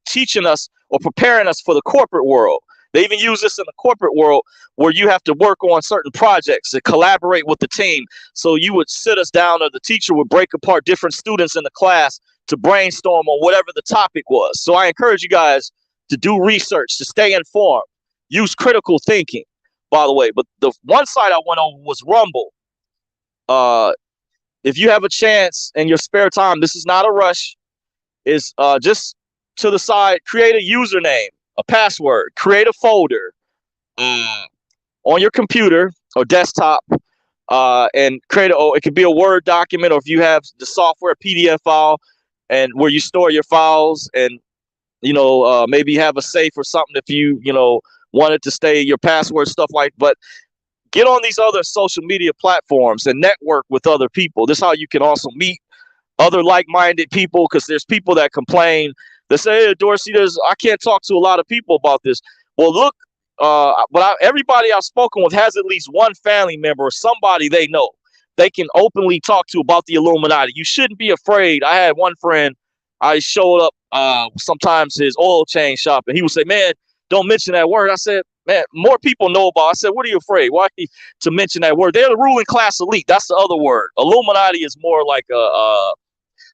Speaker 1: teaching us or preparing us for the corporate world. They even use this in the corporate world where you have to work on certain projects and collaborate with the team. So you would sit us down, or the teacher would break apart different students in the class to brainstorm on whatever the topic was. So I encourage you guys to do research, to stay informed, use critical thinking, by the way. But the one site I went on was Rumble. If you have a chance in your spare time, this is not a rush, is just to the side, create a username, a password, create a folder on your computer or desktop, and it could be a Word document, or if you have the software, PDF file, and where you store your files, and maybe have a safe or something if you want it to stay your password, stuff like. But get on these other social media platforms and network with other people. This is how you can also meet other like-minded people, because there's people that complain. They say, hey, Dorsey, I can't talk to a lot of people about this. Well, look, everybody I've spoken with has at least one family member or somebody they know they can openly talk to about the Illuminati. You shouldn't be afraid. I had one friend, I showed up sometimes his oil change shop, and he would say, man, don't mention that word. I said, man, more people know about it. I said, what are you afraid? Why to mention that word? They're the ruling class elite. That's the other word. Illuminati is more like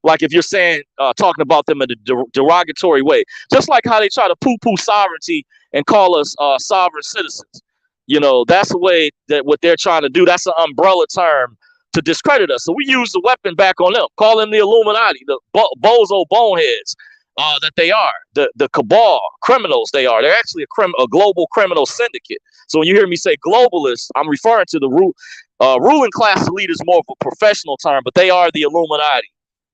Speaker 1: like if you're saying, talking about them in a derogatory way, just like how they try to poo-poo sovereignty and call us sovereign citizens. That's the way that what they're trying to do. That's an umbrella term to discredit us. So we use the weapon back on them, call them the Illuminati, the bozo boneheads that they are, the cabal criminals they are. They're actually a global criminal syndicate. So when you hear me say globalist, I'm referring to the ruling class elite is more of a professional term, but they are the Illuminati.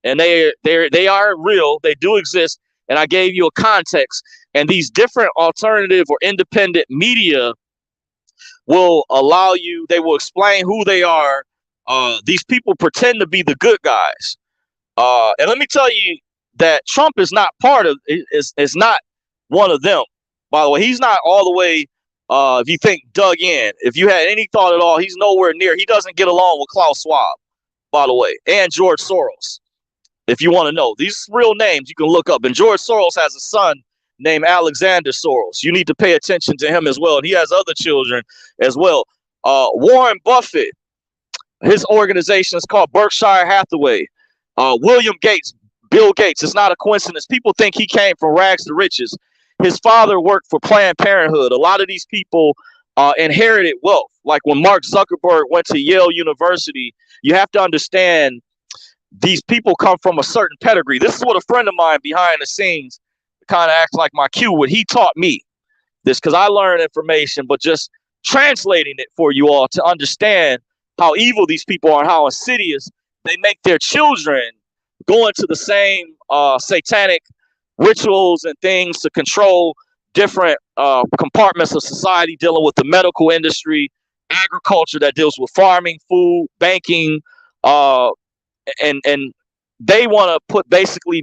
Speaker 1: And they are real. They do exist. And I gave you a context. And these different alternative or independent media will allow you, they will explain who they are. These people pretend to be the good guys. And let me tell you that Trump is not is not one of them. By the way, he's not all the way, if you think, dug in. If you had any thought at all, he's nowhere near. He doesn't get along with Klaus Schwab, by the way, and George Soros. If you want to know, these real names you can look up. And George Soros has a son named Alexander Soros. You need to pay attention to him as well. And he has other children as well. Warren Buffett, his organization is called Berkshire Hathaway. William Gates, Bill Gates. It's not a coincidence. People think he came from rags to riches. His father worked for Planned Parenthood. A lot of these people inherited wealth. Like when Mark Zuckerberg went to Yale University, you have to understand these people come from a certain pedigree. This is what a friend of mine behind the scenes kind of acts like my cue. What he taught me this, because I learned information, but just translating it for you all to understand how evil these people are and how insidious they make their children go into the same satanic rituals and things to control different compartments of society, dealing with the medical industry, agriculture that deals with farming, food, banking, uh, and they want to put basically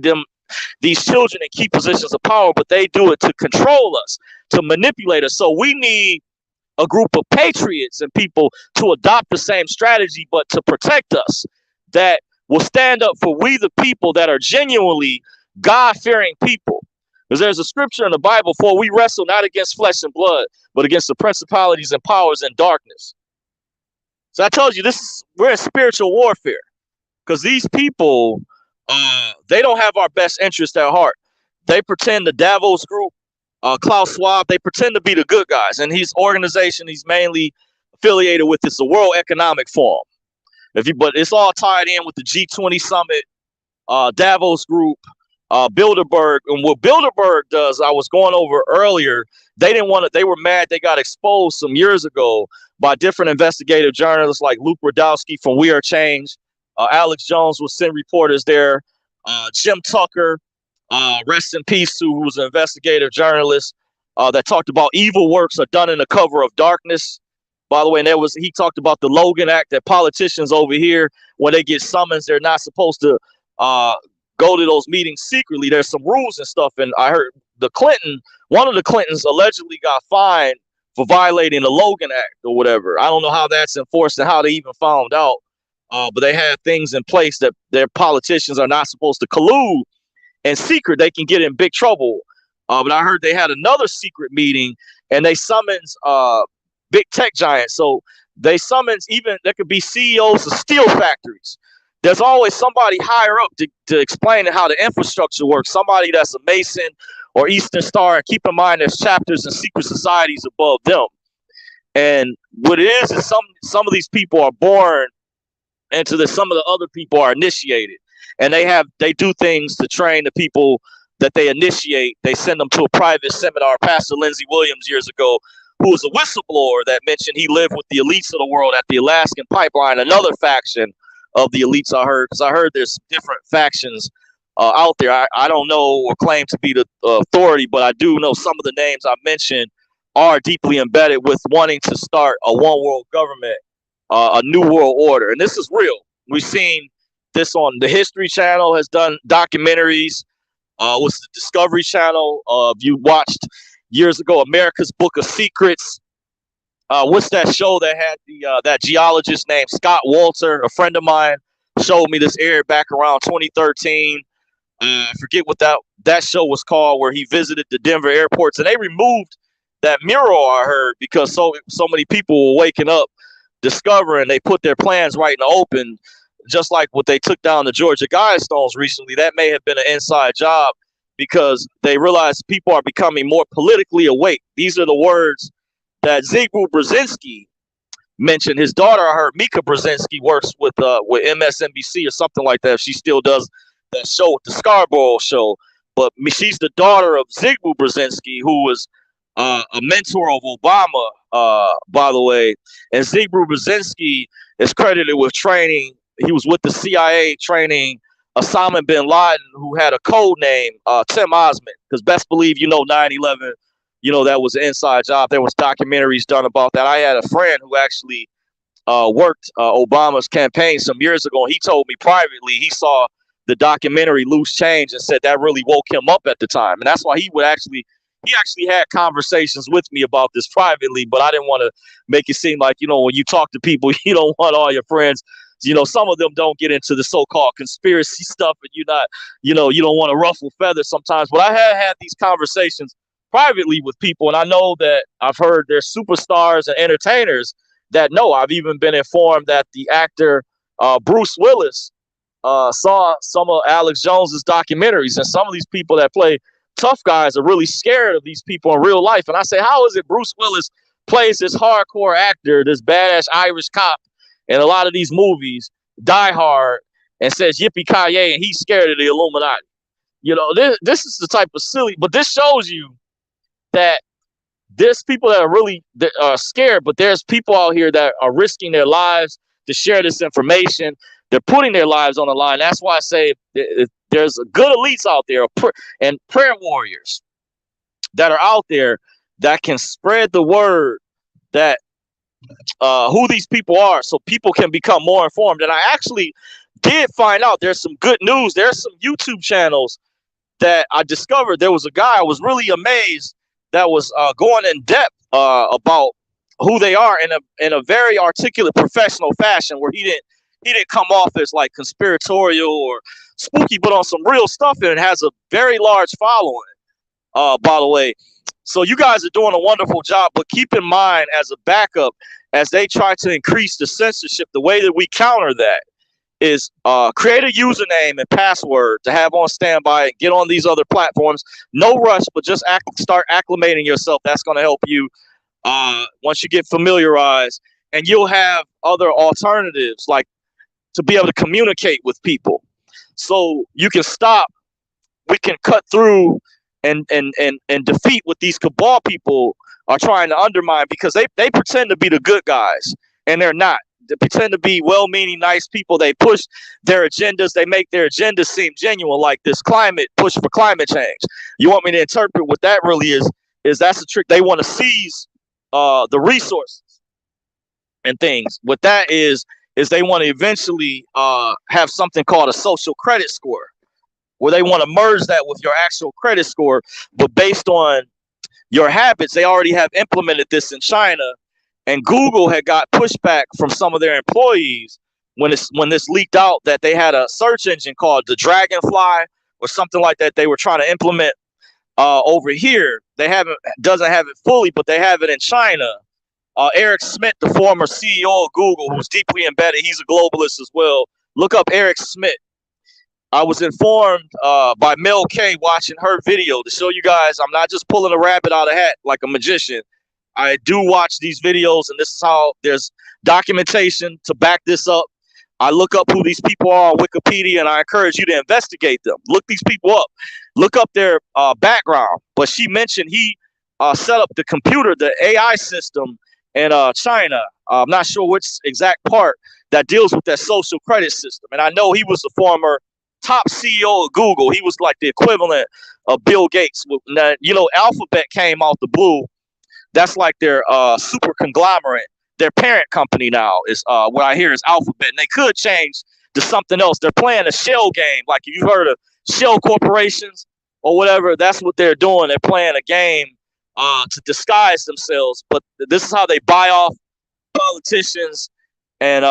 Speaker 1: these children in key positions of power, but they do it to control us, to manipulate us. So we need a group of patriots and people to adopt the same strategy, but to protect us, that will stand up for we the people that are genuinely God-fearing people. Because there's a scripture in the Bible, for we wrestle not against flesh and blood, but against the principalities and powers in darkness. So I told you, we're in spiritual warfare, because these people, they don't have our best interest at heart. They pretend, the Davos group, Klaus Schwab, they pretend to be the good guys. And his organization he's mainly affiliated with is the World Economic Forum. But it's all tied in with the G20 summit, Davos group, Bilderberg. And what Bilderberg does, I was going over earlier, they were mad they got exposed some years ago by different investigative journalists like Luke Radowski from We Are Change. Alex Jones was sent reporters there. Jim Tucker, rest in peace, who was an investigative journalist that talked about evil works are done in the cover of darkness. By the way, and he talked about the Logan Act, that politicians over here, when they get summons, they're not supposed to go to those meetings secretly. There's some rules and stuff. And I heard one of the Clintons allegedly got fined for violating the Logan Act or whatever. I don't know how that's enforced and how they even found out. But they have things in place that their politicians are not supposed to collude in secret. They can get in big trouble. But I heard they had another secret meeting and they summons big tech giants. So they summons, even there could be CEOs of steel factories. There's always somebody higher up to explain how the infrastructure works. Somebody that's a Mason or Eastern Star. And keep in mind, there's chapters and secret societies above them. And what it is some of these people are born into this. Some of the other people are initiated, and they do things to train the people that they initiate. They send them to a private seminar. Pastor Lindsey Williams years ago, who was a whistleblower, that mentioned he lived with the elites of the world at the Alaskan pipeline, another faction of the elites. I heard, because I heard there's different factions out there. I don't know or claim to be the authority, but I do know some of the names I mentioned are deeply embedded with wanting to start a one world government, a new world order. And this is real. We've seen this on the History Channel, has done documentaries. What's the Discovery Channel? You watched years ago America's Book of Secrets. What's that show that had that geologist named Scott Walter? A friend of mine showed me this, aired back around 2013. I forget what that show was called, where he visited the Denver airports, and they removed that mural, I heard, because so many people were waking up discovering they put their plans right in the open, just like what they took down the Georgia Guidestones recently. That may have been an inside job, because they realized people are becoming more politically awake. These are the words that Zygmunt Brzezinski mentioned. His daughter, I heard, Mika Brzezinski, works with MSNBC or something like that. She still does that show with the Scarborough show. But she's the daughter of Zygmunt Brzezinski, who was a mentor of Obama, by the way. And Zygmunt Brzezinski is credited with training. He was with the CIA training Osama bin Laden, who had a code name, Tim Osman, because best believe, 9/11, that was an inside job. There was documentaries done about that. I had a friend who actually worked Obama's campaign some years ago. And he told me privately he saw the documentary Loose Change and said that really woke him up at the time. And that's why he actually had conversations with me about this privately, but I didn't want to make it seem like, when you talk to people, you don't want all your friends. Some of them don't get into the so-called conspiracy stuff, and you don't want to ruffle feathers sometimes. But I have had these conversations privately with people, and I know that I've heard there's superstars and entertainers that know. I've even been informed that the actor Bruce Willis saw some of Alex Jones's documentaries, and some of these people that play tough guys are really scared of these people in real life. And I say, how is it Bruce Willis plays this hardcore actor, this badass Irish cop in a lot of these movies, Die Hard, and says yippee-ki-yay, and he's scared of the Illuminati? This is the type of silly, but this shows you that there's people that are scared, but there's people out here that are risking their lives to share this information. They're putting their lives on the line. That's why I say there's good elites out there and prayer warriors that are out there that can spread the word that who these people are, so people can become more informed. And I actually did find out there's some good news. There's some YouTube channels that I discovered. There was a guy, I was really amazed, that was going in depth about who they are in a very articulate, professional fashion, where he didn't come off as like conspiratorial or spooky, but on some real stuff, and it has a very large following, by the way. So you guys are doing a wonderful job, but keep in mind, as a backup, as they try to increase the censorship, the way that we counter that is create a username and password to have on standby and get on these other platforms. No rush, but just start acclimating yourself. That's going to help you once you get familiarized, and you'll have other alternatives, like to be able to communicate with people. So you can stop, we can cut through and defeat what these cabal people are trying to undermine, because they pretend to be the good guys, and they're not. They pretend to be well-meaning, nice people. They push their agendas. They make their agendas seem genuine, like this climate push for climate change. You want me to interpret what that really is that's a trick. They want to seize the resources and things. What that is they want to eventually have something called a social credit score, where they want to merge that with your actual credit score, but based on your habits. They already have implemented this in China, and Google had got pushback from some of their employees when this leaked out that they had a search engine called the Dragonfly or something like that. They were trying to implement over here. Doesn't have it fully, but they have it in China. Eric Schmidt, the former CEO of Google, who's deeply embedded, he's a globalist as well. Look up Eric Schmidt. I was informed by Mel K watching her video to show you guys I'm not just pulling a rabbit out of a hat like a magician. I do watch these videos, and this is how there's documentation to back this up. I look up who these people are on Wikipedia, and I encourage you to investigate them. Look these people up. Look up their background. But she mentioned he set up the computer, the AI system in China. I'm not sure which exact part that deals with that social credit system. And I know he was the former top CEO of Google. He was like the equivalent of Bill Gates. Now, you know, Alphabet came out the blue. That's like their super conglomerate. Their parent company now is what I hear is Alphabet. And they could change to something else. They're playing a shell game. Like if you've heard of shell corporations or whatever, that's what they're doing. They're playing a game to disguise themselves. But this is how they buy off politicians. And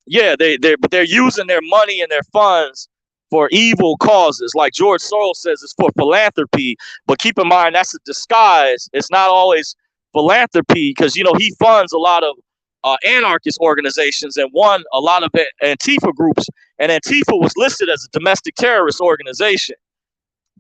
Speaker 1: yeah, they're using their money and their funds for evil causes. Like George Soros says, it's for philanthropy. But keep in mind, that's a disguise. It's not always philanthropy, because, you know, he funds a lot of anarchist organizations and won a lot of Antifa groups. And Antifa was listed as a domestic terrorist organization.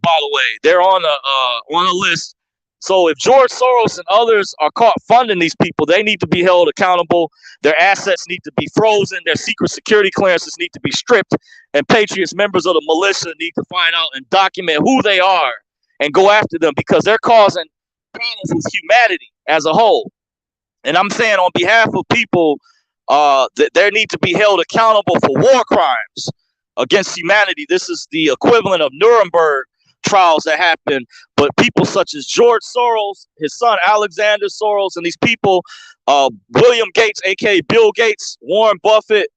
Speaker 1: By the way, they're on a list. So if George Soros and others are caught funding these people, they need to be held accountable. Their assets need to be frozen. Their secret security clearances need to be stripped. And patriots, members of the militia, need to find out and document who they are and go after them, because they're causing problems with humanity as a whole. And I'm saying on behalf of people that they need to be held accountable for war crimes against humanity. This is the equivalent of Nuremberg trials that happen. But people such as George Soros, his son Alexander Soros, and these people, William Gates, aka Bill Gates, Warren Buffett,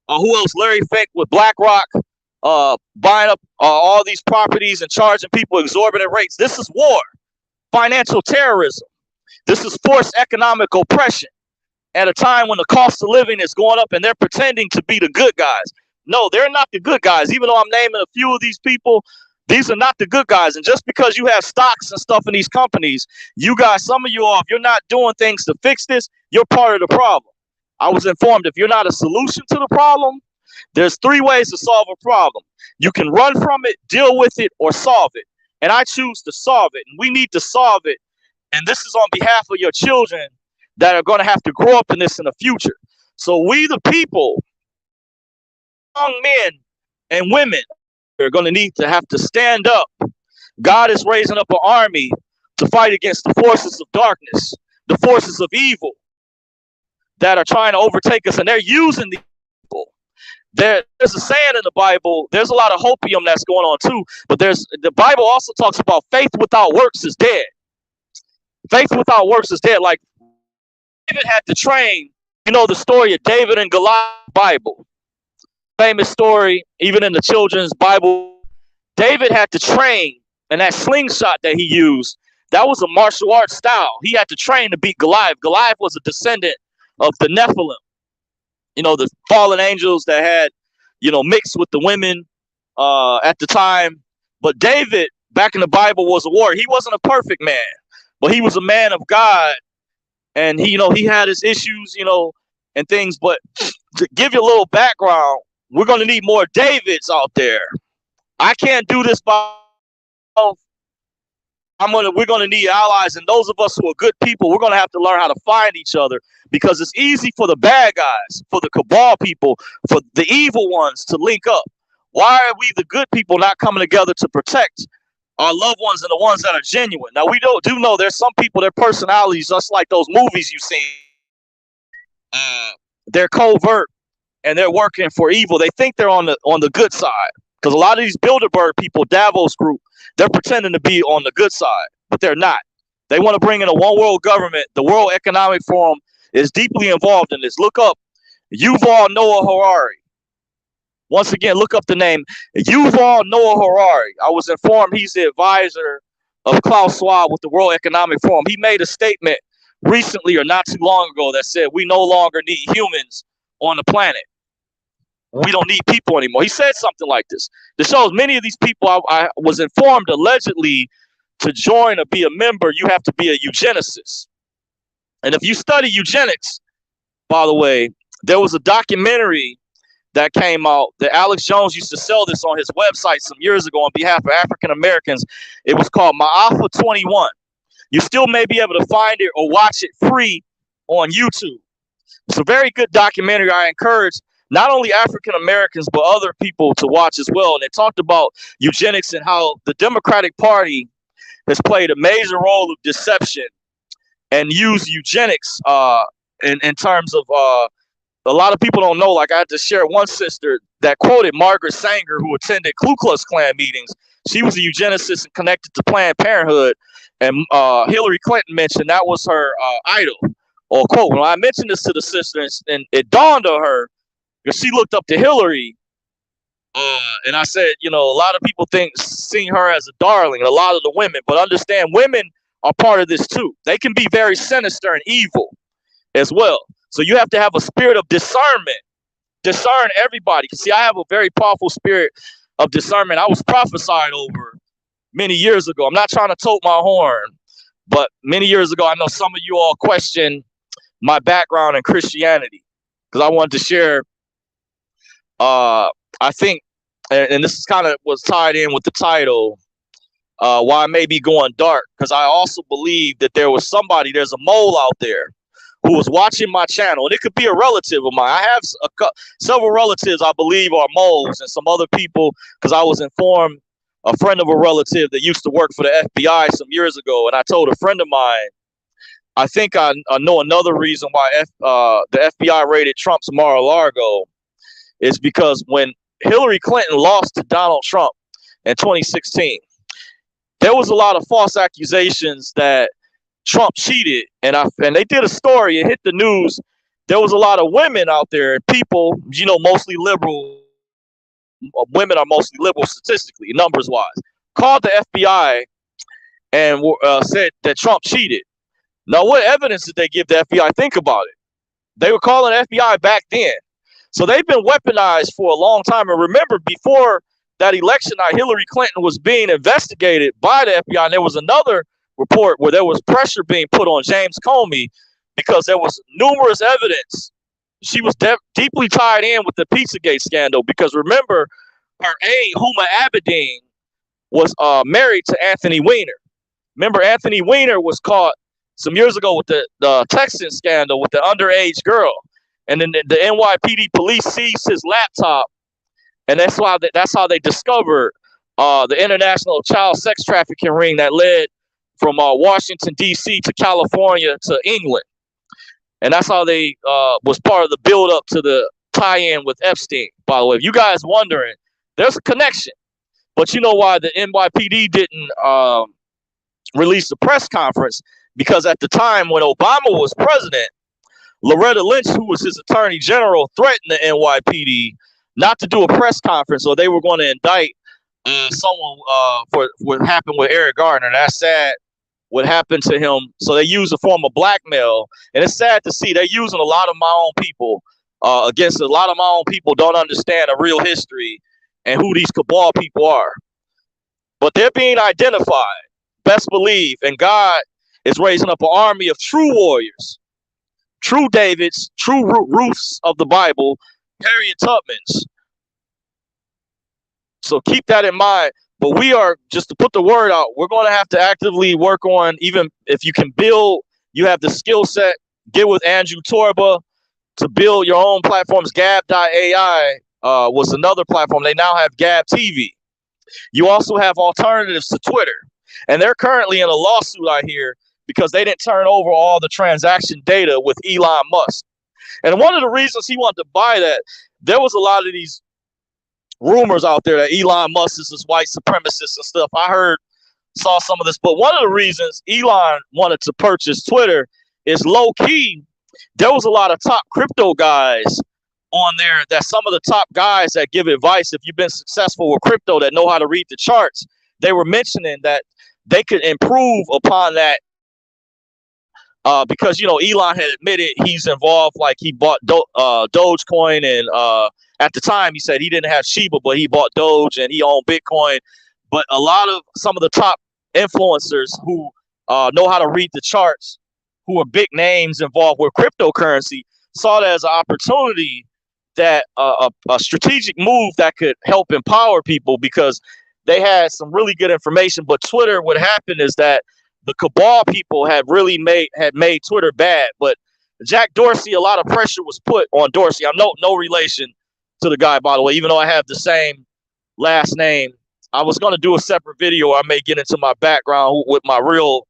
Speaker 1: who else? Larry Fink with BlackRock, buying up all these properties and charging people exorbitant rates. This is war, financial terrorism. This is forced economic oppression at a time when the cost of living is going up, and they're pretending to be the good guys. No, they're not the good guys. Even though I'm naming a few of these people, these are not the good guys. And just because you have stocks and stuff in these companies, you guys, some of you all, if you're not doing things to fix this, you're part of the problem. I was informed if you're not a solution to the problem, there's 3 ways to solve a problem. You can run from it, deal with it, or solve it. And I choose to solve it. And we need to solve it. And this is on behalf of your children that are going to have to grow up in this in the future. So we, the people, young men and women, are going to need to have to stand up. God is raising up an army to fight against the forces of darkness, the forces of evil that are trying to overtake us. And they're using these people. There's a saying in the Bible. There's a lot of hopium that's going on too, but the Bible also talks about faith without works is dead. Faith without works is dead. Like David had to train. You know the story of David and Goliath Bible. Famous story, even in the children's Bible. David had to train, and that slingshot that he used, that was a martial arts style. He had to train to beat Goliath. Goliath was a descendant of the Nephilim. You know, the fallen angels that had, mixed with the women at the time. But David, back in the Bible, was a warrior. He wasn't a perfect man, but he was a man of God. And he had his issues, and things. But to give you a little background, we're going to need more Davids out there. I can't do this by myself. We're gonna need allies, and those of us who are good people, we're gonna have to learn how to find each other, because it's easy for the bad guys, for the cabal people, for the evil ones to link up. Why are we, the good people, not coming together to protect our loved ones and the ones that are genuine? Now, we do know there's some people, their personalities, just like those movies you've seen, they're covert and they're working for evil. They think they're on the good side, because a lot of these Bilderberg people, Davos group, they're pretending to be on the good side, but they're not. They want to bring in a one world government. The World Economic Forum is deeply involved in this. Look up Yuval Noah Harari. Once again, look up the name Yuval Noah Harari. I was informed he's the advisor of Klaus Schwab with the World Economic Forum. He made a statement recently or not too long ago that said we no longer need humans on the planet. We don't need people anymore. He said something like this. This shows many of these people, I was informed, allegedly, to join or be a member, you have to be a eugenicist. And if you study eugenics, by the way, there was a documentary that came out that Alex Jones used to sell this on his website some years ago on behalf of African Americans. It was called Maafa 21. You still may be able to find it or watch it free on YouTube. It's a very good documentary. I encourage not only African Americans, but other people to watch as well. And it talked about eugenics and how the Democratic Party has played a major role of deception and used eugenics in terms of a lot of people don't know. Like, I had to share one sister that quoted Margaret Sanger, who attended Ku Klux Klan meetings. She was a eugenicist and connected to Planned Parenthood. And Hillary Clinton mentioned that was her idol or quote. When I mentioned this to the sister, and it dawned on her, because she looked up to Hillary, and I said, a lot of people seeing her as a darling, a lot of the women, but understand women are part of this too. They can be very sinister and evil as well. So you have to have a spirit of discernment. Discern everybody. See, I have a very powerful spirit of discernment. I was prophesied over many years ago. I'm not trying to tote my horn, but many years ago, I know some of you all question my background in Christianity, because I wanted to share. I think, and this is kind of was tied in with the title, why I may be going dark, because I also believe that there's a mole out there who was watching my channel, and it could be a relative of mine. I have several relatives I believe are moles, and some other people, because I was informed, a friend of a relative that used to work for the FBI some years ago, and I told a friend of mine, I think I know another reason why the FBI raided Trump's Mar-a-Lago is because when Hillary Clinton lost to Donald Trump in 2016, there was a lot of false accusations that Trump cheated, and they did a story. It hit the news. There was a lot of women out there, and people, mostly liberal. Women are mostly liberal statistically, numbers wise. Called the FBI and said that Trump cheated. Now, what evidence did they give the FBI? Think about it. They were calling the FBI back then. So they've been weaponized for a long time. And remember, before that election night, Hillary Clinton was being investigated by the FBI. And there was another report where there was pressure being put on James Comey because there was numerous evidence. She was deeply tied in with the Pizzagate scandal, because remember, her aide, Huma Abedin, was married to Anthony Weiner. Remember, Anthony Weiner was caught some years ago with the Texan scandal with the underage girl. And then the NYPD police seized his laptop, and that's how they discovered the international child sex trafficking ring that led from Washington, D.C. to California to England. And that's how they was part of the build up to the tie in with Epstein. By the way, if you guys wondering, there's a connection. But you know why the NYPD didn't release a press conference? Because at the time when Obama was president, Loretta Lynch, who was his attorney general, threatened the NYPD not to do a press conference, or they were going to indict someone for what happened with Eric Garner. That's sad. What happened to him? So they used a form of blackmail, and it's sad to see they're using a lot of my own people against a lot of my own people. Don't understand the real history and who these cabal people are, but they're being identified. Best believe, and God is raising up an army of true warriors, true Davids, true Ruths of the Bible, Harriet Tubmans. So keep that in mind. But we are, just to put the word out, we're going to have to actively work on, even if you can build, you have the skill set, get with Andrew Torba to build your own platforms. Gab.ai was another platform. They now have Gab TV. You also have alternatives to Twitter. And they're currently in a lawsuit, I hear, because they didn't turn over all the transaction data with Elon Musk. And one of the reasons he wanted to buy that, there was a lot of these rumors out there that Elon Musk is this white supremacist and stuff. I saw some of this, but one of the reasons Elon wanted to purchase Twitter is low key. There was a lot of top crypto guys on there, that some of the top guys that give advice, if you've been successful with crypto, that know how to read the charts, they were mentioning that they could improve upon that because, you know, Elon had admitted he's involved, like he bought Dogecoin, and at the time he said he didn't have Shiba, but he bought Doge and he owned Bitcoin. But a lot of some of the top influencers who know how to read the charts, who are big names involved with cryptocurrency, saw that as an opportunity, that a strategic move that could help empower people, because they had some really good information. But Twitter, what happened is that the cabal people had really made Twitter bad. But Jack Dorsey, a lot of pressure was put on Dorsey. I'm no relation to the guy, by the way, even though I have the same last name. I was going to do a separate video. I may get into my background with my real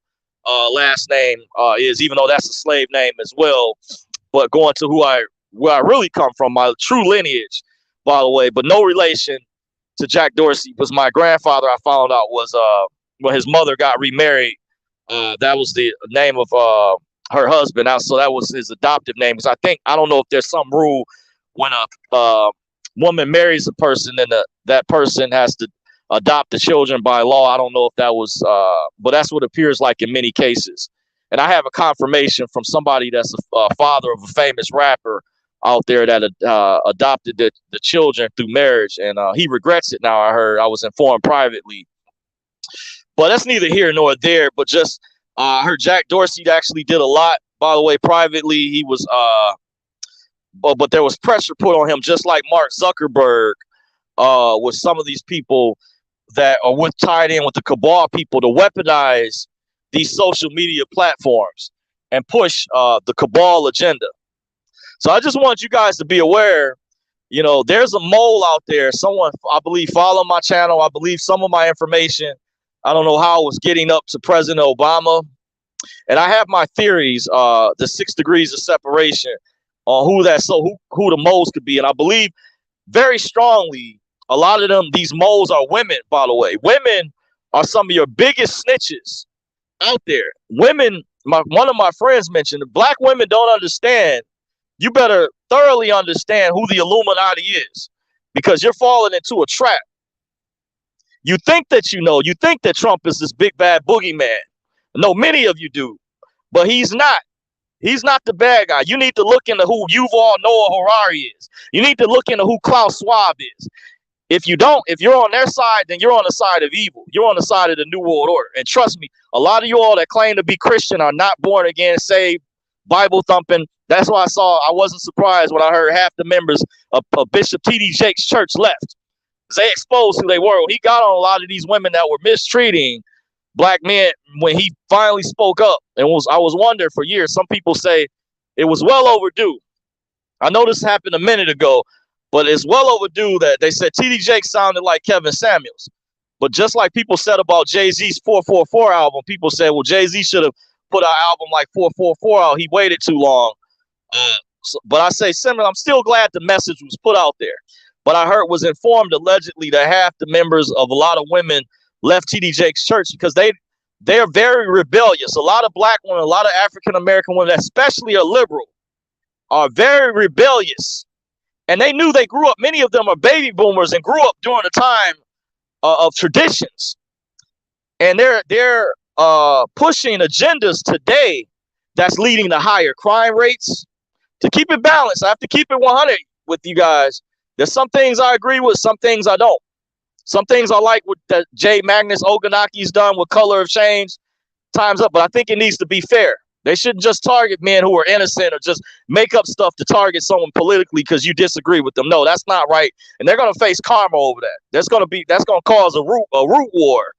Speaker 1: last name is, even though that's a slave name as well. But going to where I really come from, my true lineage, by the way, but no relation to Jack Dorsey. Was my grandfather, I found out, was when his mother got remarried. That was the name of her husband. So that was his adoptive name. Because I don't know if there's some rule when a woman marries a person, then that person has to adopt the children by law. I don't know if that was, but that's what it appears like in many cases. And I have a confirmation from somebody that's a father of a famous rapper out there that adopted the children through marriage, and he regrets it now. I was informed privately, but that's neither here nor there. But just I heard Jack Dorsey actually did a lot, by the way, privately. He was but there was pressure put on him, just like Mark Zuckerberg, with some of these people that are tied in with the cabal people, to weaponize these social media platforms and push the cabal agenda. So I just want you guys to be aware, you know, there's a mole out there. Someone, I believe, followed my channel. I believe some of my information, I don't know how it was getting up to President Obama. And I have my theories, the 6 degrees of separation, on who the moles could be. And I believe very strongly a lot of these moles are women, by the way. Women are some of your biggest snitches out there. Women, one of my friends mentioned, black women don't understand. You better thoroughly understand who the Illuminati is, because you're falling into a trap. You think that you think that Trump is this big bad boogeyman. No, many of you do, but he's not. He's not the bad guy. You need to look into who Yuval Noah Harari is. You need to look into who Klaus Schwab is. If you're on their side, then you're on the side of evil. You're on the side of the New World Order. And trust me, a lot of you all that claim to be Christian are not born again, saved, Bible thumping. That's why I wasn't surprised when I heard half the members of Bishop T.D. Jakes' church left. They exposed who they were. He got on a lot of these women that were mistreating black men when he finally spoke up. And I was wondering for years, some people say it was well overdue. I know this happened a minute ago, but it's well overdue that they said T.D. Jakes sounded like Kevin Samuels. But just like people said about Jay-Z's 444 album, people said, well, Jay-Z should have put an album like 444 out. He waited too long. but I say similar. I'm still glad the message was put out there. But I heard was informed allegedly that half the members of a lot of women left TD Jakes' church because they are very rebellious. A lot of black women, a lot of African American women, especially are liberal, are very rebellious. And they knew they grew up. Many of them are baby boomers and grew up during the time of traditions. And they're pushing agendas today that's leading to higher crime rates. To keep it balanced, I have to keep it 100 with you guys. There's some things I agree with, some things I don't. Some things I like what that J. Magnus Oganaki's done with Color of Change, Time's Up, but I think it needs to be fair. They shouldn't just target men who are innocent or just make up stuff to target someone politically because you disagree with them. No, that's not right. And they're going to face karma over that. That's going to cause a root war,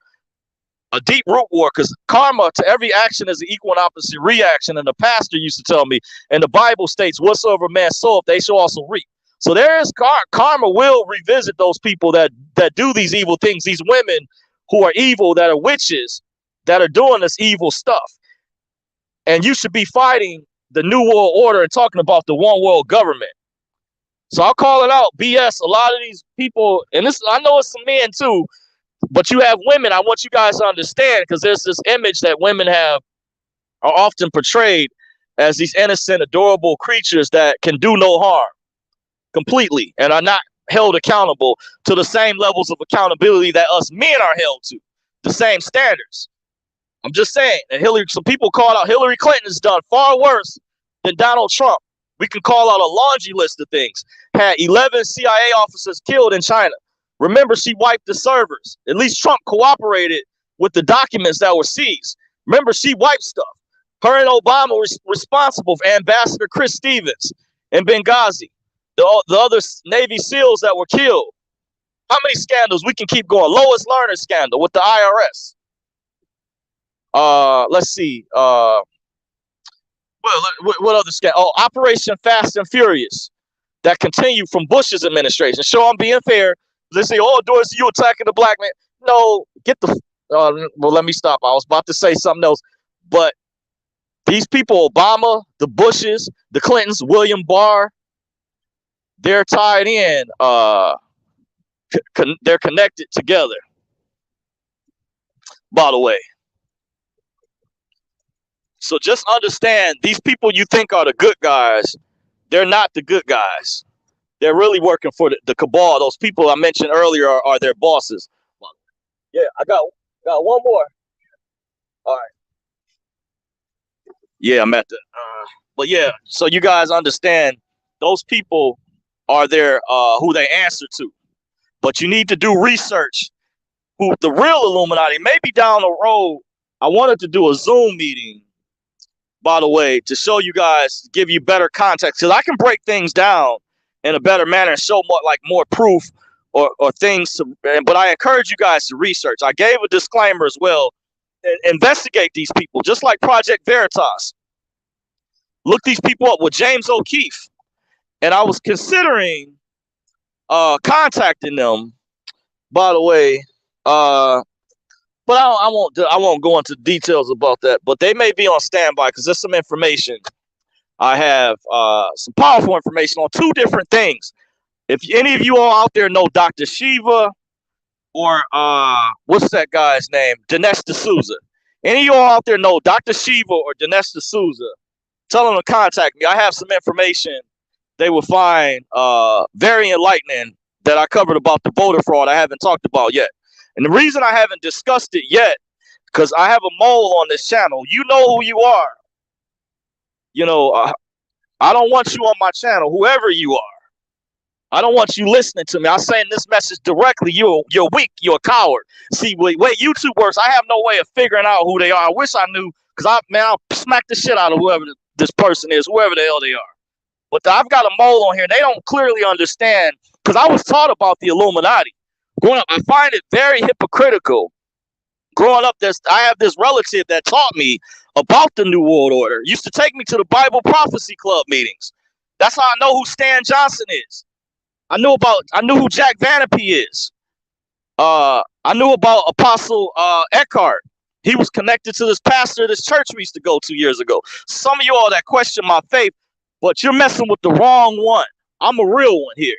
Speaker 1: a deep root war, because karma to every action is an equal and opposite reaction. And the pastor used to tell me, and the Bible states, whatsoever man soweth, they shall also reap. So there is karma will revisit those people that do these evil things, these women who are evil, that are witches, that are doing this evil stuff. And you should be fighting the New World Order and talking about the one world government. So I'll call it out. BS, a lot of these people, and this, I know it's some men too, but you have women. I want you guys to understand, because there's this image that women are often portrayed as these innocent, adorable creatures that can do no harm completely and are not held accountable to the same levels of accountability that us men are held to, the same standards. I'm just saying, and some people called out Hillary Clinton has done far worse than Donald Trump. We can call out a laundry list of things. Had 11 CIA officers killed in China. Remember, she wiped the servers. At least Trump cooperated with the documents that were seized. Remember, she wiped stuff. Her and Obama were responsible for Ambassador Chris Stevens in Benghazi. The other Navy SEALs that were killed. How many scandals? We can keep going. Lois Lerner scandal with the IRS. Let's see. What other scandal? Oh, Operation Fast and Furious that continued from Bush's administration. Sure, I'm being fair. They say, oh, Doris, you attacking the black man. No, get the... well, let me stop. I was about to say something else. But these people, Obama, the Bushes, the Clintons, William Barr, they're tied in. They're connected together, by the way. So just understand, these people you think are the good guys, they're not the good guys. They're really working for the cabal. Those people I mentioned earlier are their bosses. Yeah, I got one more. All right. Yeah, I'm at the... but yeah, so you guys understand, those people are who they answer to. But you need to do research. Who the real Illuminati, maybe down the road, I wanted to do a Zoom meeting, by the way, to show you guys, give you better context, because I can break things down in a better manner and show more proof or things. But I encourage you guys to research. I gave a disclaimer as well. Investigate these people, just like Project Veritas. Look these people up with James O'Keefe. And I was considering contacting them, by the way. But I won't go into details about that. But they may be on standby because there's some information. I have some powerful information on two different things. If any of you all out there know Dr. Shiva or what's that guy's name? Dinesh D'Souza. Any of you all out there know Dr. Shiva or Dinesh D'Souza, tell them to contact me. I have some information they will find very enlightening that I covered about the voter fraud I haven't talked about yet. And the reason I haven't discussed it yet, because I have a mole on this channel. You know who you are. You know, I don't want you on my channel, whoever you are. I don't want you listening to me. I'm saying this message directly. You're weak. You're a coward. See, way YouTube works, I have no way of figuring out who they are. I wish I knew, because I'll smack the shit out of whoever this person is, whoever the hell they are. But I've got a mole on here. They don't clearly understand, because I was taught about the Illuminati. Growing up, I find it very hypocritical. Growing up, I have this relative that taught me about the New World Order. Used to take me to the Bible Prophecy Club meetings. That's how I know who Stan Johnson is. I knew who Jack Vanapee is. I knew about Apostle Eckhart. He was connected to this pastor of this church we used to go to years ago. Some of you all that question my faith, but you're messing with the wrong one. I'm a real one here.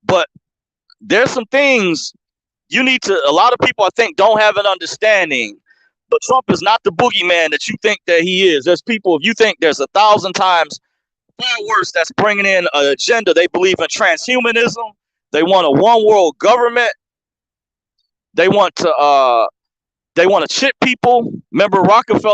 Speaker 1: But there's some things you need to, a lot of people I think don't have an understanding, but Trump is not the boogeyman that you think that he is. There's people, if you think there's 1,000 times far worse, that's bringing in an agenda. They believe in transhumanism. They want a one world government. They want to chip people. Remember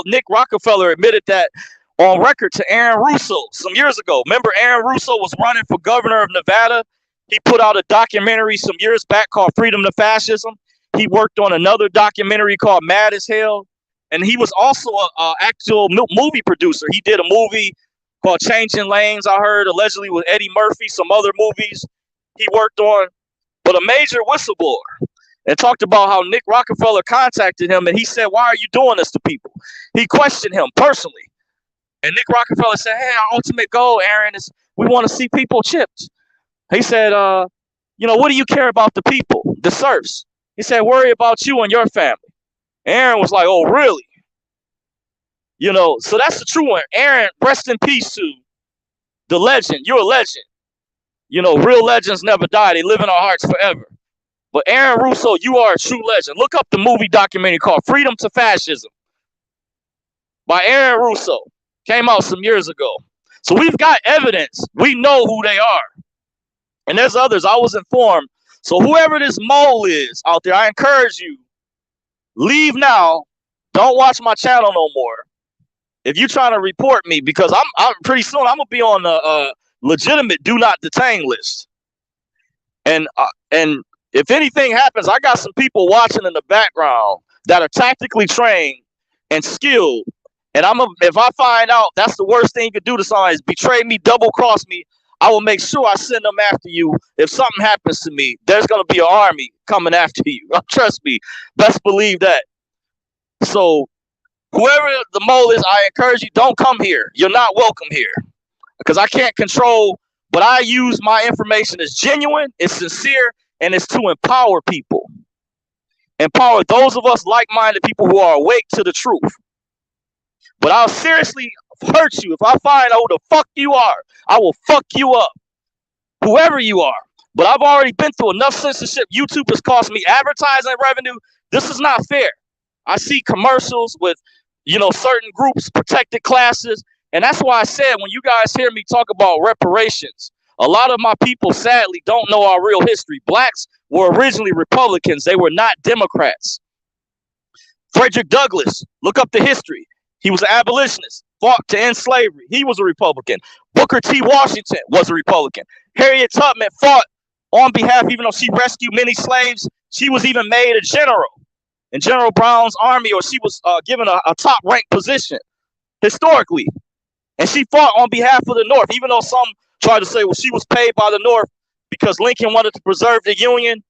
Speaker 1: Nick Rockefeller admitted that on record to Aaron Russo some years ago. Remember Aaron Russo was running for governor of Nevada. He put out a documentary some years back called Freedom to Fascism. He worked on another documentary called Mad as Hell. And he was also an actual movie producer. He did a movie called Changing Lanes, I heard, allegedly with Eddie Murphy, some other movies he worked on. But a major whistleblower. And talked about how Nick Rockefeller contacted him and he said, "Why are you doing this to people?" He questioned him personally. And Nick Rockefeller said, "Hey, our ultimate goal, Aaron, is we want to see people chipped." He said, what do you care about the people, the serfs? He said, "Worry about you and your family." Aaron was like, "Oh, really?" So that's the true one. Aaron, rest in peace to the legend. You're a legend. Real legends never die. They live in our hearts forever. But Aaron Russo, you are a true legend. Look up the movie documentary called Freedom to Fascism by Aaron Russo. Came out some years ago. So we've got evidence. We know who they are. And there's others. I was informed. So whoever this mole is out there, I encourage you, leave now. Don't watch my channel no more. If you're trying to report me, because I'm pretty soon I'm gonna be on the legitimate do not detain list. And if anything happens, I got some people watching in the background that are tactically trained and skilled. And if I find out that's the worst thing you could do to somebody is betray me, double cross me, I will make sure I send them after you. If something happens to me, there's going to be an army coming after you. Trust me. Best believe that. So whoever the mole is, I encourage you, don't come here. You're not welcome here. Because I can't control, but I use my information as genuine, it's sincere, and it's to empower people. Empower those of us like-minded people who are awake to the truth. But I'll seriously hurt you if I find out who the fuck you are. I will fuck you up, whoever you are. But I've already been through enough censorship. YouTube has cost me advertising revenue. This is not fair. I see commercials with, certain groups, protected classes. And that's why I said, when you guys hear me talk about reparations, a lot of my people, sadly, don't know our real history. Blacks were originally Republicans. They were not Democrats. Frederick Douglass, look up the history. He was an abolitionist, fought to end slavery. He was a Republican. Booker T. Washington was a Republican. Harriet Tubman fought on behalf, even though she rescued many slaves, she was even made a general in General Brown's army, or she was given a top-ranked position historically. And she fought on behalf of the North, even though some tried to say, well, she was paid by the North because Lincoln wanted to preserve the Union.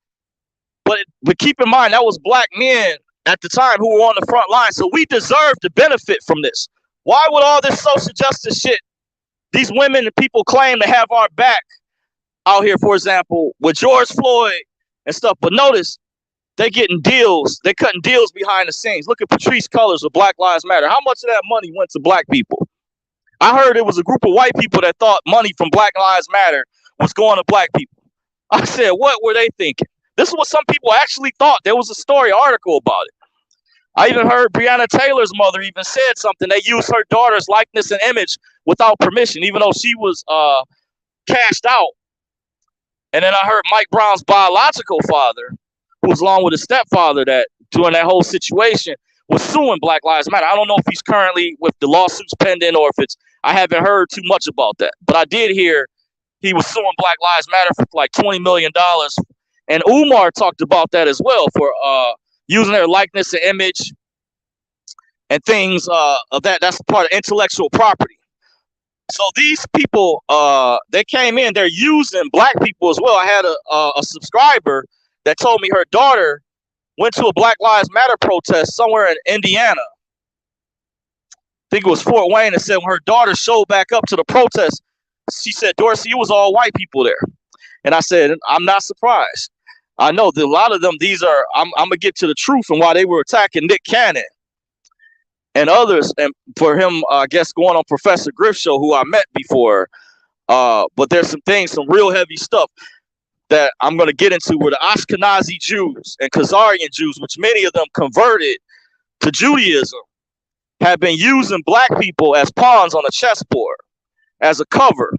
Speaker 1: But keep in mind, that was black men at the time who were on the front line. So we deserve to benefit from this. Why would all this social justice shit, these women and people claim to have our back out here, for example, with George Floyd and stuff? But notice, they getting deals. They cutting deals behind the scenes. Look at Patrice Cullors of Black Lives Matter. How much of that money went to black people? I heard it was a group of white people that thought money from Black Lives Matter was going to black people. I said, what were they thinking? This is what some people actually thought. There was a story article about it. I even heard Breonna Taylor's mother even said something. They used her daughter's likeness and image without permission, even though she was cashed out. And then I heard Mike Brown's biological father, who was along with his stepfather, that during that whole situation was suing Black Lives Matter. I don't know if he's currently with the lawsuits pending or if it's, I haven't heard too much about that. But I did hear he was suing Black Lives Matter for like $20 million. And Umar talked about that as well, for using their likeness and image and things of that. That's part of intellectual property. So these people, they came in, they're using black people as well. I had a subscriber that told me her daughter went to a Black Lives Matter protest somewhere in Indiana. I think it was Fort Wayne, and said when her daughter showed back up to the protest, she said, "Dorsey, it was all white people there." And I said, I'm not surprised. I know that a lot of them, these are, I'm going to get to the truth and why they were attacking Nick Cannon. and others, and for him, I guess, going on Professor Griff show, who I met before. But there's some things, some real heavy stuff that I'm going to get into, where the Ashkenazi Jews and Khazarian Jews, which many of them converted to Judaism, have been using black people as pawns on a chessboard, as a cover.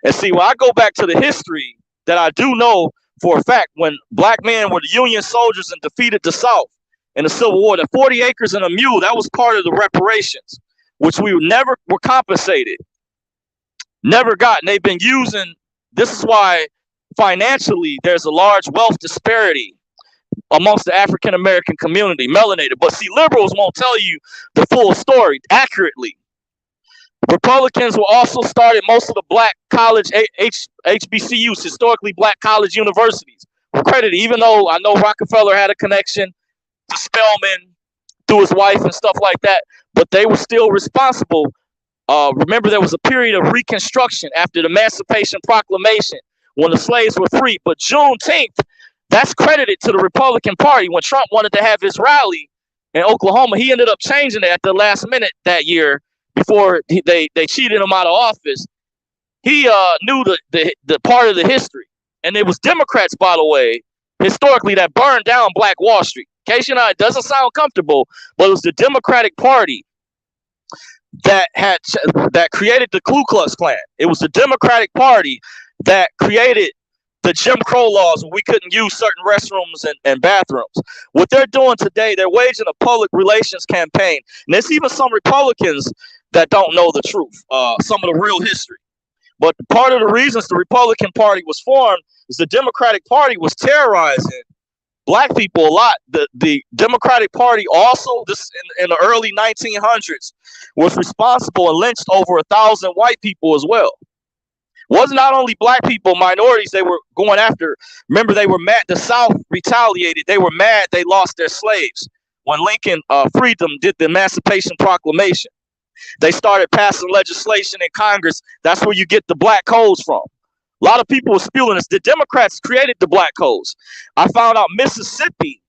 Speaker 1: And see, when I go back to the history that I do know for a fact, when black men were the Union soldiers and defeated the South in the Civil War, the 40 acres and a mule, that was part of the reparations, which we never were compensated, never got. And they've been using, this is why financially there's a large wealth disparity amongst the African American community, melanated. But see, liberals won't tell you the full story accurately. Republicans were also started most of the black college HBCUs, historically black college universities, were credited, even though I know Rockefeller had a connection to Spelman through his wife and stuff like that, but they were still responsible. Remember, there was a period of Reconstruction after the Emancipation Proclamation when the slaves were free, but Juneteenth, that's credited to the Republican Party. When Trump wanted to have his rally in Oklahoma, he ended up changing it at the last minute that year before they cheated him out of office. He knew the part of the history. And it was Democrats, by the way, historically, that burned down Black Wall Street. In case you know, it doesn't sound comfortable, but it was the Democratic Party that created the Ku Klux Klan. It was the Democratic Party that created the Jim Crow laws when we couldn't use certain restrooms and bathrooms. What they're doing today, they're waging a public relations campaign. And there's even some Republicans that don't know the truth, some of the real history. But part of the reasons the Republican Party was formed is the Democratic Party was terrorizing black people a lot. The Democratic Party also, this in the early 1900s, was responsible and lynched over 1,000 white people as well. Wasn't not only black people, minorities they were going after. Remember, they were mad. The South retaliated. They were mad they lost their slaves. When Lincoln freed them, did the Emancipation Proclamation. They started passing legislation in Congress. That's where you get the black codes from. A lot of people were spewing this. The Democrats created the black codes. I found out Mississippi,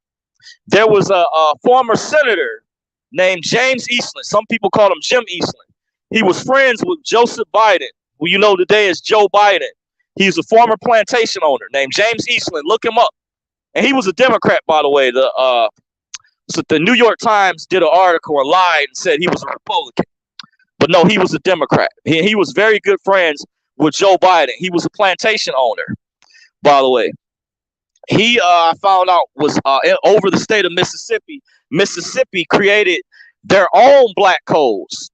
Speaker 1: there was a former senator named James Eastland. Some people call him Jim Eastland. He was friends with Joseph Biden, who you know today is Joe Biden. He's a former plantation owner named James Eastland. Look him up. And he was a Democrat, by the way. So the New York Times did an article and lied and said he was a Republican. But no, he was a Democrat. He was very good friends with Joe Biden. He was a plantation owner, by the way. He, I found out, was over the state of Mississippi. Mississippi created their own black codes,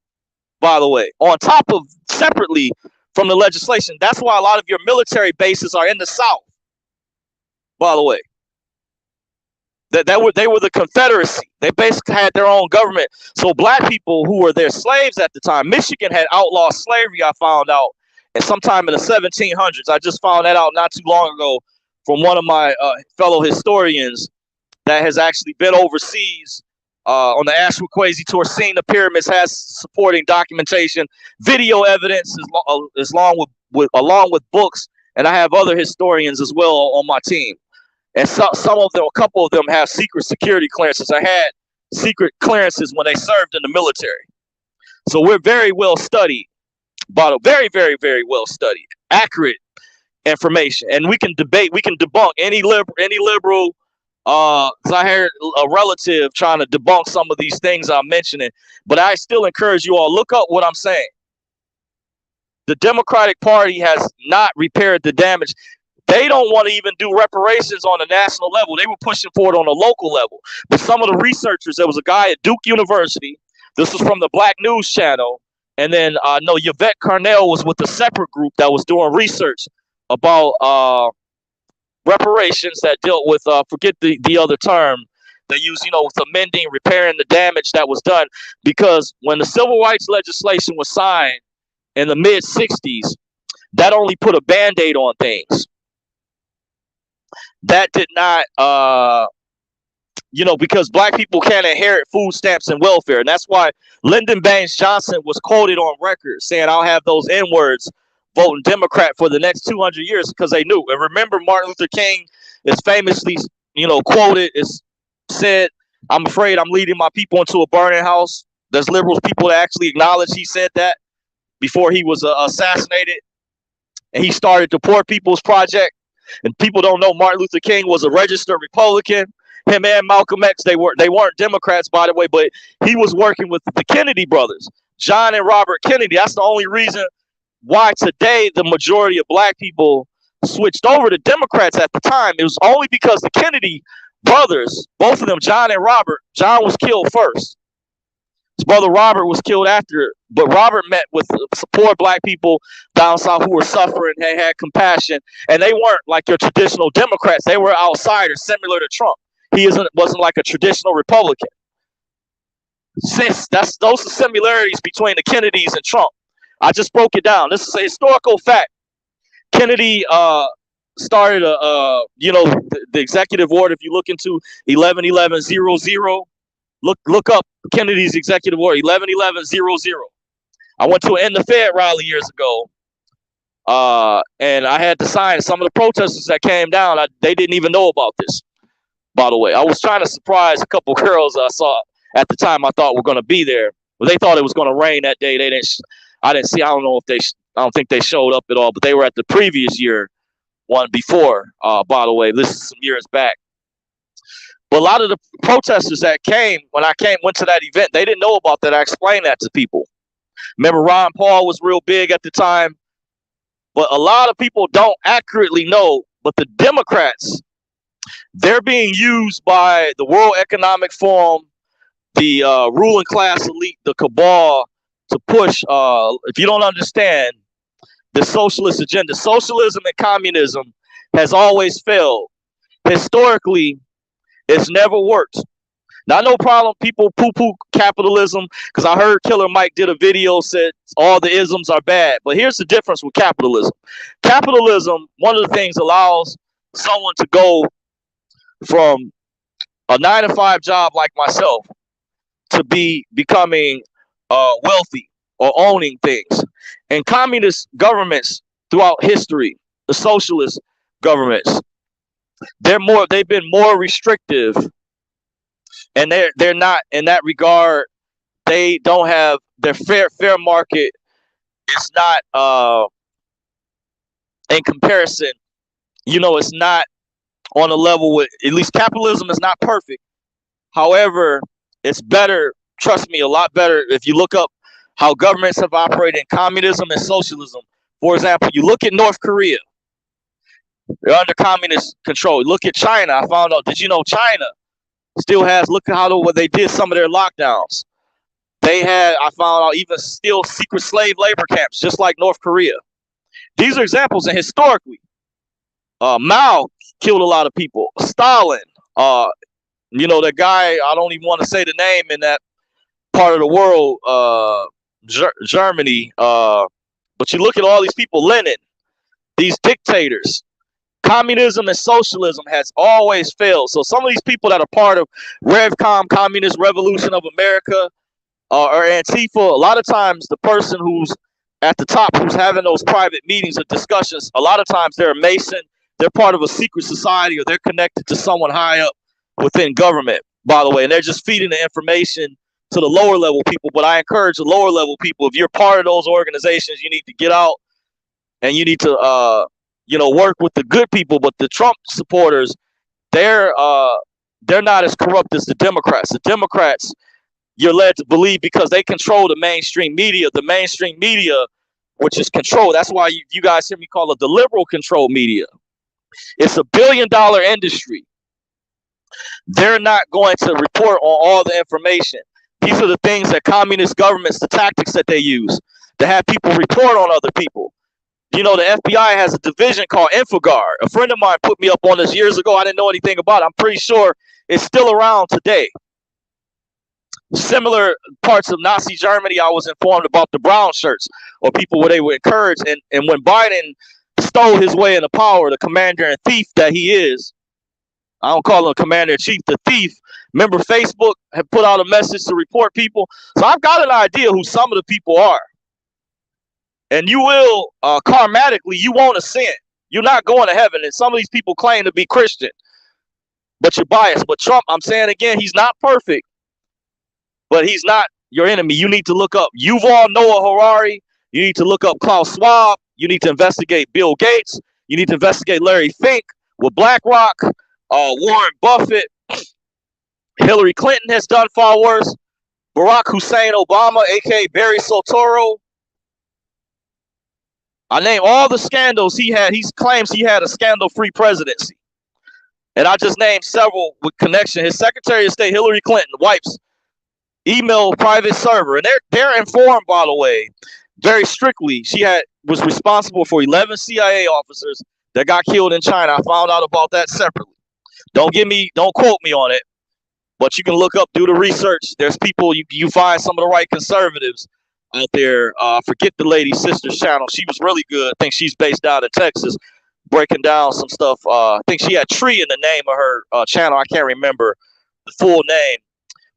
Speaker 1: by the way, on top of separately from the legislation. That's why a lot of your military bases are in the South, by the way. They were the Confederacy. They basically had their own government. So black people who were their slaves at the time, Michigan had outlawed slavery, I found out, and sometime in the 1700s. I just found that out not too long ago from one of my fellow historians that has actually been overseas on the Ashwekwezi tour, seeing the pyramids, has supporting documentation, video evidence, along with books, and I have other historians as well on my team. And some of them, a couple of them have secret security clearances. I had secret clearances when they served in the military. So we're very well studied, but very, very, very well studied, accurate information. And we can debate, we can debunk any liberal, because I heard a relative trying to debunk some of these things I'm mentioning. But I still encourage you all, look up what I'm saying. The Democratic Party has not repaired the damage. They don't want to even do reparations on a national level. They were pushing for it on a local level. But some of the researchers, there was a guy at Duke University. This was from the Black News Channel. And then I know Yvette Carnell was with a separate group that was doing research about reparations that dealt with, forget the other term they use, with amending, repairing the damage that was done. Because when the civil rights legislation was signed in the mid-60s, that only put a Band-Aid on things. That did not, because black people can't inherit food stamps and welfare. And that's why Lyndon Baines Johnson was quoted on record saying, I'll have those N-words voting Democrat for the next 200 years, because they knew. And remember, Martin Luther King is famously, quoted, said, I'm afraid I'm leading my people into a burning house. There's liberals, people that actually acknowledge he said that before he was assassinated, and he started the Poor People's Project. And people don't know Martin Luther King was a registered Republican. Him and Malcolm X, they weren't Democrats, by the way, but he was working with the Kennedy brothers, John and Robert Kennedy. That's the only reason why today the majority of black people switched over to Democrats at the time. It was only because the Kennedy brothers, both of them, John and Robert, John was killed first. His brother Robert was killed after, but Robert met with poor black people down south who were suffering and had compassion, and they weren't like your traditional Democrats. They were outsiders, similar to Trump. He wasn't like a traditional Republican. Since those are similarities between the Kennedys and Trump. I just broke it down. This is a historical fact. Kennedy started the executive order. If you look into 11-11-00, look up Kennedy's executive order 11-11-00. I went to an End the Fed rally years ago, and I had to sign. Some of the protesters that came down, they didn't even know about this. By the way, I was trying to surprise a couple girls I saw at the time. I thought were going to be there, but they thought it was going to rain that day. They didn't. I didn't see. I don't know if they. I don't think they showed up at all. But they were at the previous year, one before. By the way, this is some years back. But a lot of the protesters that came when I went to that event, they didn't know about that. I explained that to people. Remember, Ron Paul was real big at the time, but a lot of people don't accurately know. But the Democrats, they're being used by the World Economic Forum, the ruling class elite, the cabal, to push, if you don't understand, the socialist agenda. Socialism and communism has always failed. Historically, it's never worked. Now, no problem, people poo-poo capitalism, because I heard Killer Mike did a video, said all the isms are bad. But here's the difference with capitalism. Capitalism, one of the things, allows someone to go from a 9-to-5 job like myself to becoming wealthy or owning things. And communist governments throughout history, the socialist governments, they've been more restrictive, and they're not, in that regard, they don't have their fair market. It's not in comparison, it's not on a level with, at least capitalism is not perfect. However, it's better, trust me, a lot better if you look up how governments have operated in communism and socialism. For example, you look at North Korea. They're under communist control. Look at China. I found out, did you know China still has, look at what they did, some of their lockdowns. They had, I found out, even still secret slave labor camps, just like North Korea. These are examples, and historically, Mao killed a lot of people. Stalin, the guy, I don't even want to say the name in that part of the world, Germany. But you look at all these people, Lenin, these dictators. Communism and socialism has always failed. So some of these people that are part of RevCom, Communist Revolution of America, or Antifa, a lot of times the person who's at the top, who's having those private meetings or discussions, a lot of times they're a Mason, they're part of a secret society, or they're connected to someone high up within government, by the way, and they're just feeding the information to the lower level people. But I encourage the lower level people, if you're part of those organizations, you need to get out and you need to work with the good people. But the Trump supporters, they're not as corrupt as the Democrats. The Democrats, you're led to believe, because they control the mainstream media. The mainstream media, which is controlled. That's why you guys hear me call it the liberal control media. It's $1 billion industry. They're not going to report on all the information. These are the things that communist governments, the tactics that they use to have people report on other people. The FBI has a division called InfoGuard. A friend of mine put me up on this years ago. I didn't know anything about it. I'm pretty sure it's still around today. Similar parts of Nazi Germany, I was informed about the brown shirts, or people where they were encouraged. And when Biden stole his way into power, the commander and thief that he is, I don't call him commander in chief, the thief. Remember, Facebook had put out a message to report people. So I've got an idea who some of the people are. And you will, karmatically, you won't ascend. You're not going to heaven. And some of these people claim to be Christian, but you're biased. But Trump, I'm saying again, he's not perfect, but he's not your enemy. You need to look up Yuval Noah Harari. You need to look up Klaus Schwab. You need to investigate Bill Gates. You need to investigate Larry Fink with BlackRock. Warren Buffett. Hillary Clinton has done far worse. Barack Hussein Obama, aka Barry Soetoro. I name all the scandals he had. He claims he had a scandal-free presidency. And I just named several with connection. His Secretary of State, Hillary Clinton, wipes email private server. And they're informed, by the way, very strictly. She was responsible for 11 CIA officers that got killed in China. I found out about that separately. Don't quote me on it, but you can look up, do the research. There's people, you find some of the right conservatives out there. Forget the lady's sister's channel. She was really good. I think she's based out of Texas, breaking down some stuff. I think she had Tree in the name of her channel. I can't remember the full name,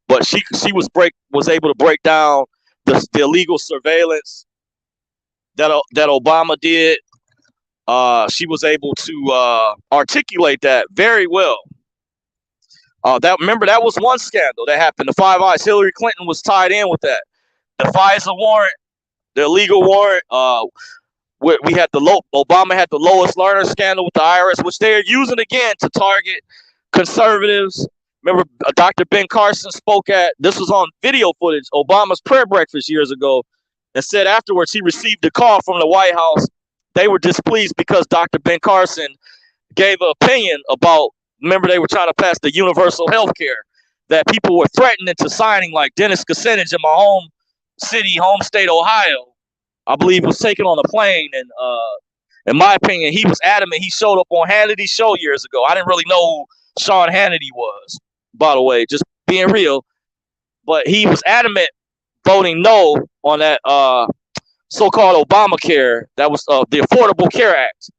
Speaker 1: but she was able to break down the illegal surveillance that Obama did. She was able to articulate that very well. That was one scandal that happened. The Five Eyes. Hillary Clinton was tied in with that. The FISA warrant, the illegal warrant. We had Obama had the Lois Lerner scandal with the IRS, which they are using again to target conservatives. Remember, Dr. Ben Carson spoke at, this was on video footage, Obama's prayer breakfast years ago, and said afterwards he received a call from the White House. They were displeased because Dr. Ben Carson gave an opinion about, remember they were trying to pass the universal health care, that people were threatened into signing, like Dennis Kucinich in my home state, Ohio, I believe, was taken on a plane. And in my opinion, he was adamant. He showed up on Hannity's show years ago. I didn't really know who Sean Hannity was, by the way, just being real. But he was adamant voting no on that so-called Obamacare. That was the Affordable Care Act.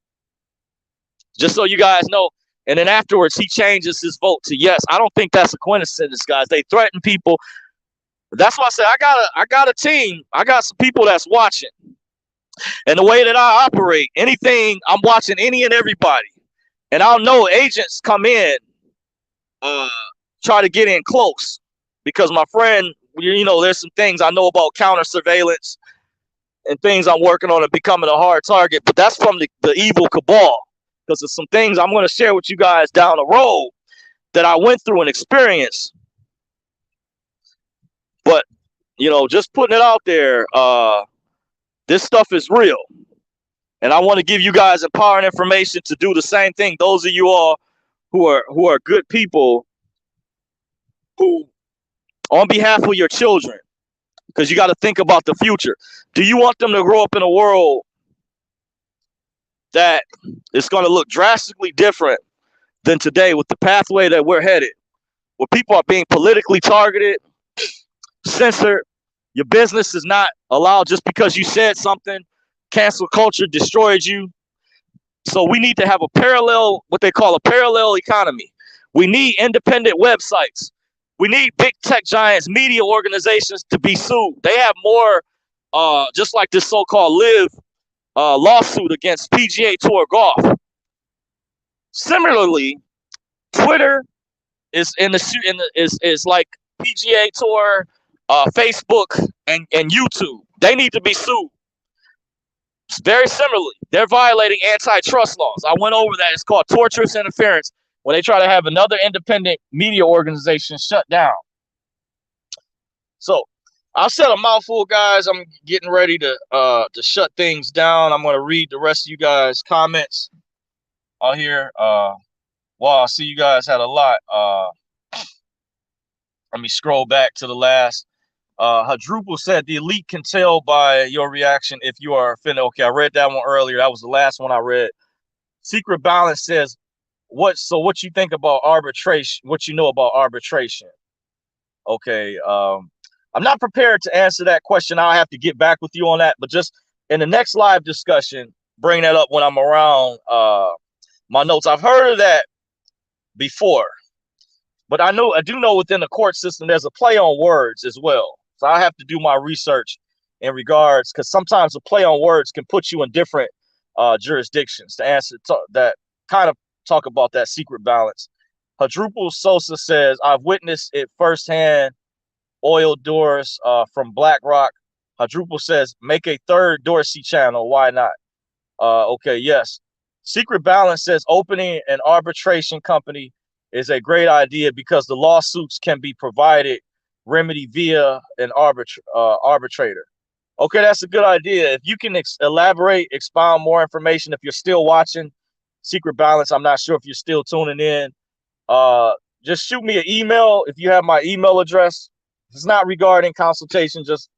Speaker 1: Just so you guys know. And then afterwards, he changes his vote to yes. I don't think that's a coincidence, guys. They threaten people. That's why I said I got a team. I got some people that's watching. And the way that I operate, anything, I'm watching any and everybody. And I'll know agents come in, try to get in close. Because my friend, there's some things I know about counter surveillance and things I'm working on and becoming a hard target. But that's from the evil cabal. Because there's some things I'm going to share with you guys down the road that I went through and experienced. But, just putting it out there, this stuff is real. And I want to give you guys empowering information to do the same thing. Those of you all who are good people, who, on behalf of your children, because you got to think about the future. Do you want them to grow up in a world that is going to look drastically different than today with the pathway that we're headed, where people are being politically targeted, censored, your business is not allowed just because you said something, cancel culture destroyed you? So we need to have what they call a parallel economy. We need independent websites. We need big tech giants, media organizations to be sued. They have more, just like this so-called Live lawsuit against PGA Tour golf. Similarly, Twitter is is like PGA Tour, Facebook, and YouTube. They need to be sued. Very similarly, they're violating antitrust laws. I went over that. It's called tortious interference when they try to have another independent media organization shut down. So I've said a mouthful, guys. I'm getting ready to shut things down. I'm going to read the rest of you guys' comments out here. Wow, I see you guys had a lot. Let me scroll back to the last. Hadruple said the elite can tell by your reaction if you are offended. Okay, I read that one earlier. That was the last one I read. Secret Balance says, what you think about arbitration? What you know about arbitration? Okay, I'm not prepared to answer that question. I'll have to get back with you on that. But just in the next live discussion, bring that up when I'm around my notes. I've heard of that before, but I do know within the court system there's a play on words as well. So I have to do my research in regards, because sometimes a play on words can put you in different jurisdictions. To answer that, kind of talk about that. Secret Balance. Hadruple Sosa says, I've witnessed it firsthand Oil Doors from BlackRock. Hadruple says, make a third Dorsey channel. Why not? Okay, yes. Secret Balance says opening an arbitration company is a great idea because the lawsuits can be provided remedy via an arbitrator. Okay, that's a good idea. If you can elaborate, expound more information, if you're still watching Secret Balance, I'm not sure if you're still tuning in. Just shoot me an email if you have my email address. If it's not regarding consultation, just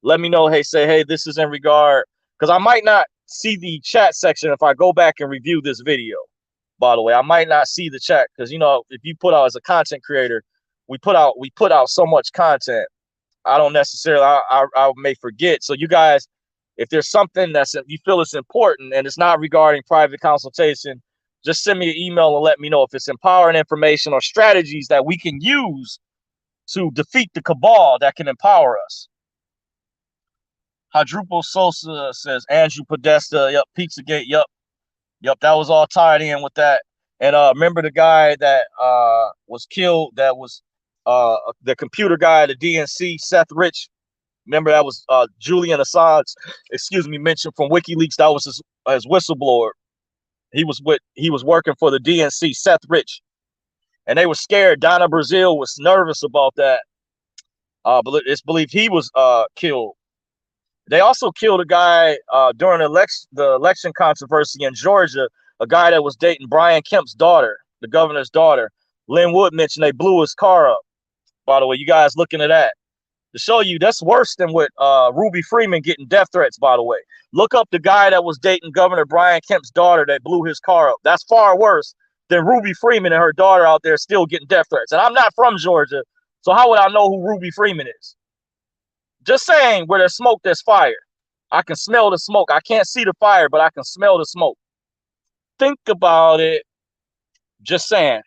Speaker 1: let me know. Hey, this is in regard, because I might not see the chat section if I go back and review this video. By the way, I might not see the chat because, you know, if you put out as a content creator, we put out so much content. I don't necessarily, I may forget. So you guys, if there's something you feel it's important and it's not regarding private consultation, just send me an email and let me know if it's empowering information or strategies that we can use to defeat the cabal that can empower us. Hadrupo Sosa says, Andrew Podesta, yep, Pizzagate, yep, that was all tied in with that. And remember the guy that was killed, that was the computer guy, the DNC, Seth Rich. Remember that was Julian Assange, mentioned from WikiLeaks. That was his whistleblower. He was working for the DNC, Seth Rich, and they were scared. Donna Brazil was nervous about that. But it's believed he was killed. They also killed a guy during the election controversy in Georgia, a guy that was dating Brian Kemp's daughter, the governor's daughter. Lynn Wood mentioned they blew his car up. By the way, you guys looking at that. To show you, that's worse than with Ruby Freeman getting death threats, by the way. Look up the guy that was dating Governor Brian Kemp's daughter that blew his car up. That's far worse than Ruby Freeman and her daughter out there still getting death threats. And I'm not from Georgia, so how would I know who Ruby Freeman is? Just saying, where there's smoke, there's fire. I can smell the smoke. I can't see the fire, but I can smell the smoke. Think about it. Just saying.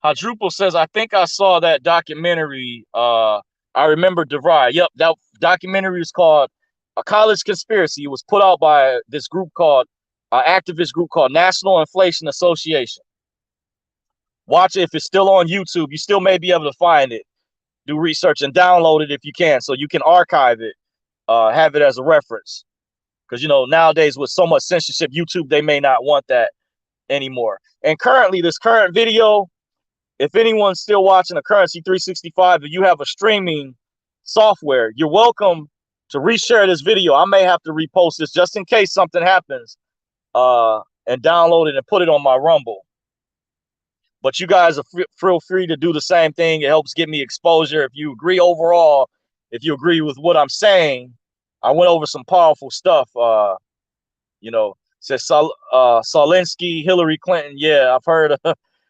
Speaker 1: Hadruple says, I think I saw that documentary. I remember DeVry. Yep, that documentary was called A College Conspiracy. It was put out by this group called, activist group called National Inflation Association. Watch it if it's still on YouTube. You still may be able to find it. Do research and download it if you can, so you can archive it, have it as a reference. Because, you know, nowadays with so much censorship, YouTube, they may not want that anymore. And currently, this current video, if anyone's still watching a Currency 365, if you have a streaming software, you're welcome to reshare this video. I may have to repost this just in case something happens, and download it and put it on my Rumble. But you guys feel free to do the same thing. It helps get me exposure. If you agree overall, if you agree with what I'm saying, I went over some powerful stuff. You know, says Solinsky, Hillary Clinton. Yeah, I've heard of.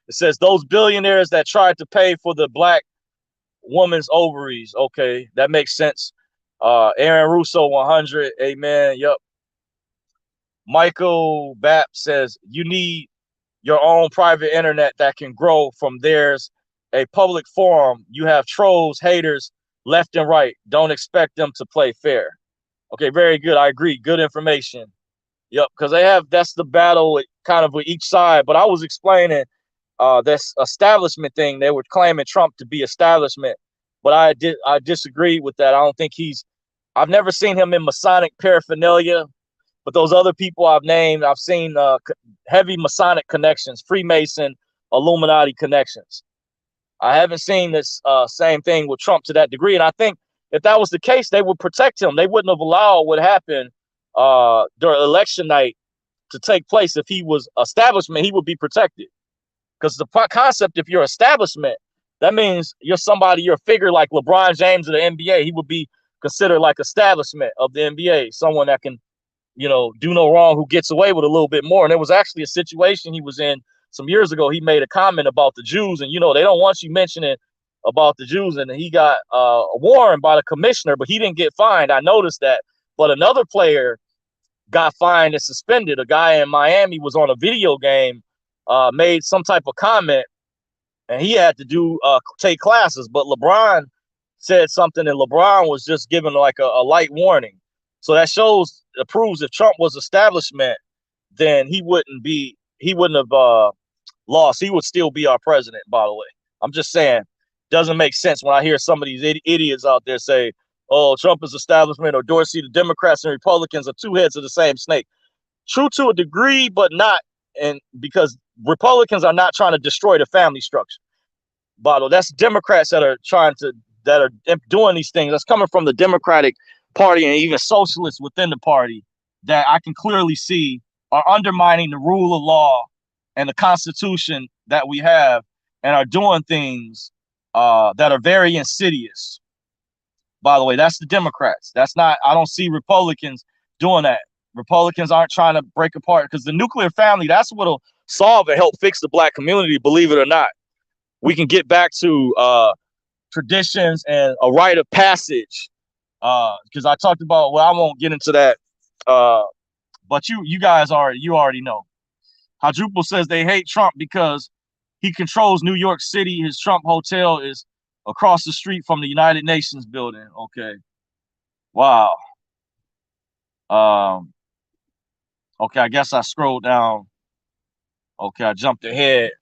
Speaker 1: It says those billionaires that tried to pay for the black woman's ovaries. Okay, that makes sense. Aaron Russo, 100. Amen. Yep. Michael Bapp says you need your own private internet that can grow from theirs. A public forum. You have trolls, haters, left and right. Don't expect them to play fair. Okay, very good. I agree. Good information. Yep, because that's the battle kind of with each side. But I was explaining this establishment thing. They were claiming Trump to be establishment, but I disagree with that. I don't think I've never seen him in Masonic paraphernalia, but those other people I've named, I've seen heavy Masonic connections, Freemason, Illuminati connections. I haven't seen this same thing with Trump to that degree. And I think if that was the case, they would protect him. They wouldn't have allowed what happened during election night to take place. If he was establishment, he would be protected. Because the concept, if you're establishment, that means you're somebody, you're a figure like LeBron James of the NBA. He would be considered like establishment of the NBA, someone that can, you know, do no wrong, who gets away with a little bit more. And there was actually a situation he was in some years ago. He made a comment about the Jews, and, you know, they don't want you mentioning about the Jews, and he got warned by the commissioner, but he didn't get fined. I noticed that. But another player got fined and suspended. A guy in Miami was on a video game, made some type of comment, and he had to take classes. But LeBron said something, and LeBron was just given like a light warning. So that proves if Trump was establishment, then he wouldn't have lost. He would still be our president, by the way. I'm just saying, doesn't make sense when I hear some of these idiots out there say, oh, Trump is establishment, or Dorsey, the Democrats and Republicans are two heads of the same snake. True to a degree, but not, and because Republicans are not trying to destroy the family structure. But that's Democrats that are doing these things. That's coming from the Democratic Party and even socialists within the party that I can clearly see are undermining the rule of law and the Constitution that we have, and are doing things that are very insidious. By the way, that's the Democrats. That's not, I don't see Republicans doing that. Republicans aren't trying to break apart, because the nuclear family, that's what'll solve and help fix the black community, believe it or not. We can get back to traditions and a rite of passage. Because I talked about, well, I won't get into that. But you guys already know. Quadruple says they hate Trump because he controls New York City. His Trump hotel is across the street from the United Nations building. Okay. Wow. Okay, I guess I scrolled down. Okay, I jumped ahead.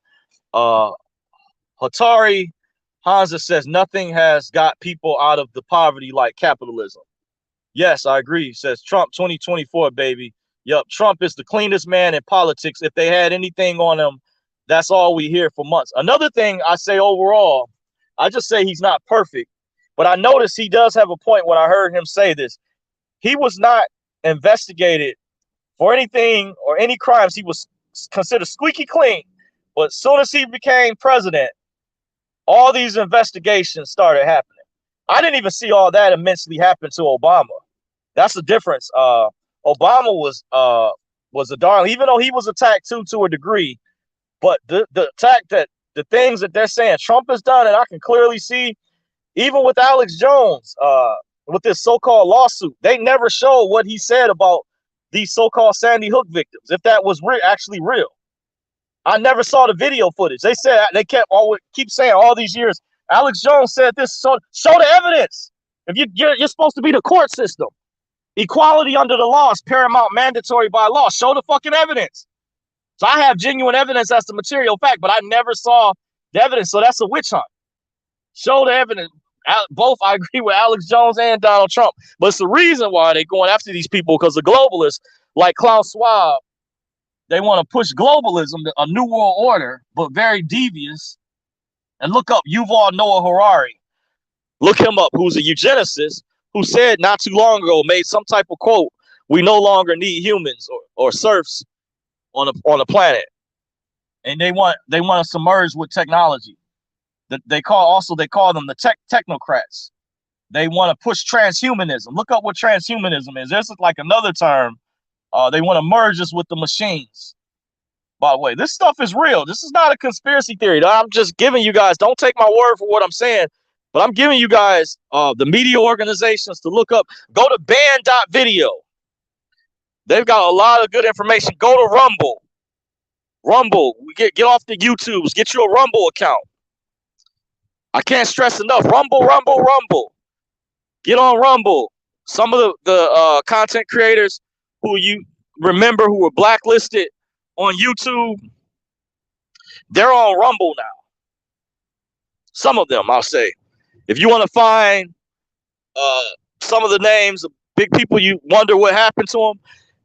Speaker 1: Hatari Hansa says nothing has got people out of the poverty like capitalism. Yes, I agree. Says Trump 2024, baby. Yep, Trump is the cleanest man in politics. If they had anything on him, that's all we hear for months. Another thing I say overall, I just say he's not perfect, but I noticed he does have a point when I heard him say this. He was not investigated for anything or any crimes. He was considered squeaky clean. But as soon as he became president, all these investigations started happening. I didn't even see all that immensely happen to Obama. That's the difference. Obama was a darling, even though he was attacked too, to a degree. But the attack that the things that they're saying Trump has done, and I can clearly see, even with Alex Jones, with this so-called lawsuit, they never showed what he said about these so-called Sandy Hook victims, if that was actually real. I never saw the video footage. They said they keep saying all these years, Alex Jones said this. So show the evidence. If you're supposed to be the court system, equality under the law is paramount, mandatory by law. Show the fucking evidence. So I have genuine evidence as the material fact, but I never saw the evidence. So that's a witch hunt. Show the evidence. Both, I agree with Alex Jones and Donald Trump, but it's the reason why they're going after these people, because the globalists like Klaus Schwab, they want to push globalism, a new world order, but very devious. And look up Yuval Noah Harari. Look him up, who's a eugenicist, who said not too long ago, made some type of quote, we no longer need humans or serfs on the planet. And they want to submerge with technology. They call them the technocrats. They want to push transhumanism. Look up what transhumanism is. This is like another term. They want to merge us with the machines. By the way, this stuff is real. This is not a conspiracy theory. I'm just giving you guys, don't take my word for what I'm saying, but I'm giving you guys the media organizations to look up. Go to band.video. They've got a lot of good information. Go to Rumble. Rumble. Get off the YouTubes. Get you a Rumble account. I can't stress enough. Rumble. Get on Rumble. Some of the content creators who you remember who were blacklisted on YouTube, they're on Rumble now. Some of them, I'll say. If you want to find some of the names of big people you wonder what happened to them,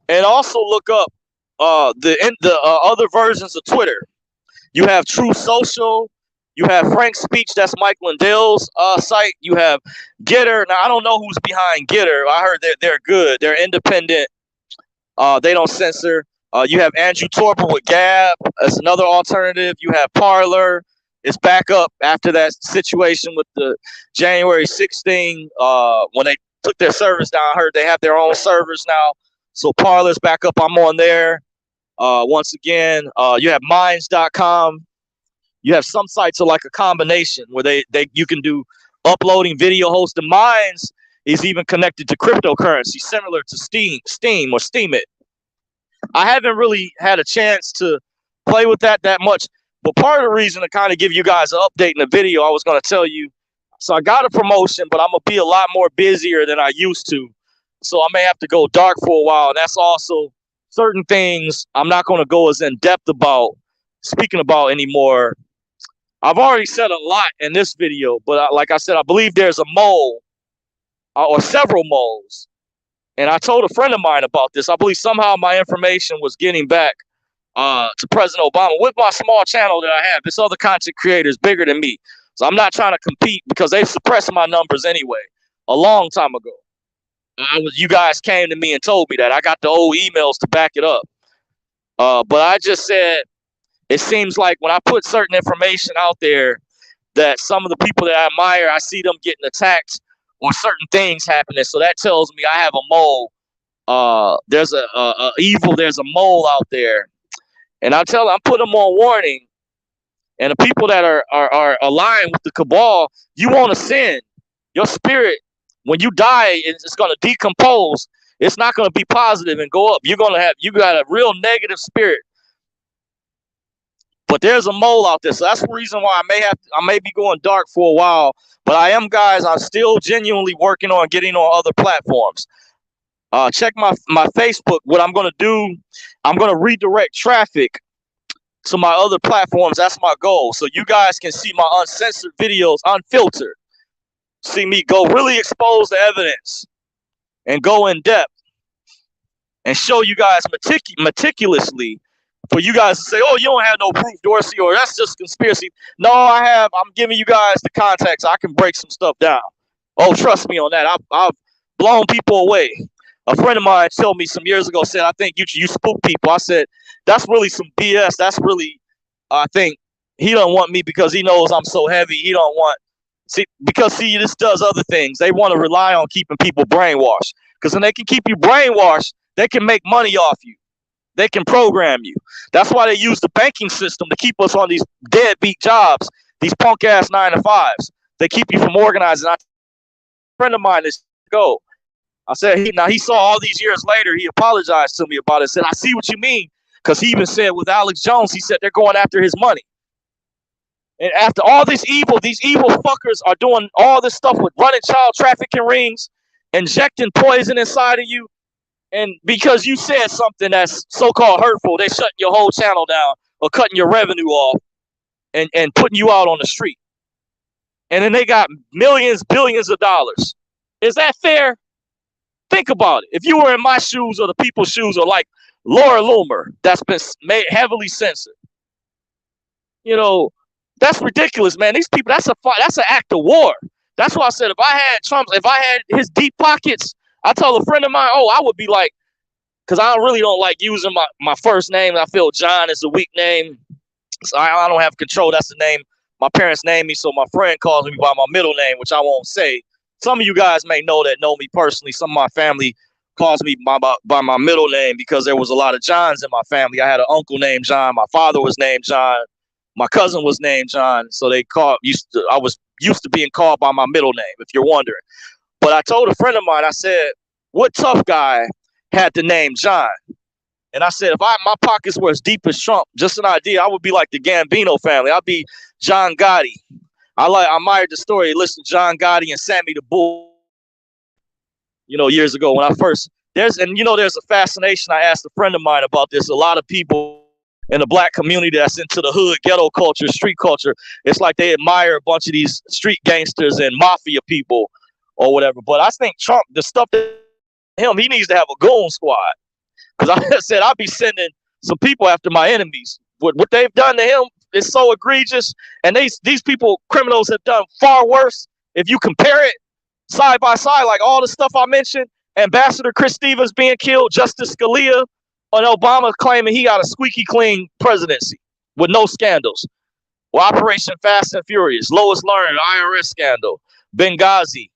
Speaker 1: and also look up the other versions of Twitter. You have True Social. You have Frank Speech. That's Mike Lindell's site. You have Getter. Now, I don't know who's behind Getter. I heard that they're good. They're independent. They don't censor. You have Andrew Torpor with Gab. That's another alternative. You have Parler. It's back up after that situation with the January 16 when they took their servers down. I heard they have their own servers now. So Parler's back up. I'm on there. Once again, you have minds.com. You have some sites are like a combination where you can do uploading, video hosting. Minds is even connected to cryptocurrency, similar to Steam or Steemit. I haven't really had a chance to play with that much, but part of the reason to kind of give you guys an update in the video, I was going to tell you. So I got a promotion, but I'm going to be a lot more busier than I used to. So I may have to go dark for a while. And that's also certain things I'm not going to go as in depth about speaking about anymore I've already said a lot in this video, but like I said, I believe there's a mole or several moles. And I told a friend of mine about this. I believe somehow my information was getting back to President Obama with my small channel that I have. This other content creator is bigger than me. So I'm not trying to compete because they suppressed my numbers anyway a long time ago. You guys came to me and told me that. I got the old emails to back it up. But I just said, it seems like when I put certain information out there that some of the people that I admire, I see them getting attacked or certain things happening. So that tells me I have a mole. There's a evil, there's a mole out there. And I'm putting them on warning. And the people that are aligned with the cabal, you want to sin. Your spirit, when you die, it's going to decompose. It's not going to be positive and go up. You got a real negative spirit. But there's a mole out there. So that's the reason why I may be going dark for a while. But I'm still genuinely working on getting on other platforms. Check my Facebook. What I'm going to do, I'm going to redirect traffic to my other platforms. That's my goal. So you guys can see my uncensored videos, unfiltered. See me go really expose the evidence and go in depth and show you guys meticulously for you guys to say, oh, you don't have no proof, Dorsey, or that's just conspiracy. No, I have. I'm giving you guys the context. I can break some stuff down. Oh, trust me on that. I've blown people away. A friend of mine told me some years ago, said, I think you spook people. I said, that's really some BS. That's really, I think he don't want me because he knows I'm so heavy. He don't want, because this does other things. They want to rely on keeping people brainwashed. Because when they can keep you brainwashed, they can make money off you. They can program you. That's why they use the banking system to keep us on these deadbeat jobs, these punk ass 9-to-5s. They keep you from organizing. A friend of mine is go. I said, he saw all these years later, he apologized to me about it. Said, I see what you mean. Because he even said with Alex Jones, he said they're going after his money. And after all these evil fuckers are doing all this stuff with running child trafficking rings, injecting poison inside of you. And because you said something that's so-called hurtful, they shutting your whole channel down or cutting your revenue off and putting you out on the street. And then they got millions, billions of dollars. Is that fair? Think about it. If you were in my shoes or the people's shoes, or like Laura Loomer, that's been made heavily censored. That's ridiculous, man. These people, that's an act of war. That's why I said if I had his deep pockets, I told a friend of mine, I would be like, because I really don't like using my first name. I feel John is a weak name. So I don't have control. That's the name my parents named me. So my friend calls me by my middle name, which I won't say. Some of you guys may know me personally. Some of my family calls me by my middle name because there was a lot of Johns in my family. I had an uncle named John. My father was named John. My cousin was named John. So I was used to being called by my middle name, if you're wondering. But I told a friend of mine, I said, what tough guy had the name John? And I said, if my pockets were as deep as Trump, just an idea, I would be like the Gambino family. I'd be John Gotti. I admired the story. Listen, John Gotti and Sammy the Bull, years ago when I first, there's a fascination. I asked a friend of mine about this. A lot of people in the black community that's into the hood, ghetto culture, street culture, it's like they admire a bunch of these street gangsters and mafia people or whatever. But I think Trump, the stuff that he needs to have a goon squad. Because I said, I'll be sending some people after my enemies. What they've done to him is so egregious. And these people, criminals, have done far worse. If you compare it side by side, like all the stuff I mentioned, Ambassador Chris Stevens being killed, Justice Scalia, and Obama claiming he got a squeaky clean presidency with no scandals. Well, Operation Fast and Furious, Lois Lerner, IRS scandal, Benghazi.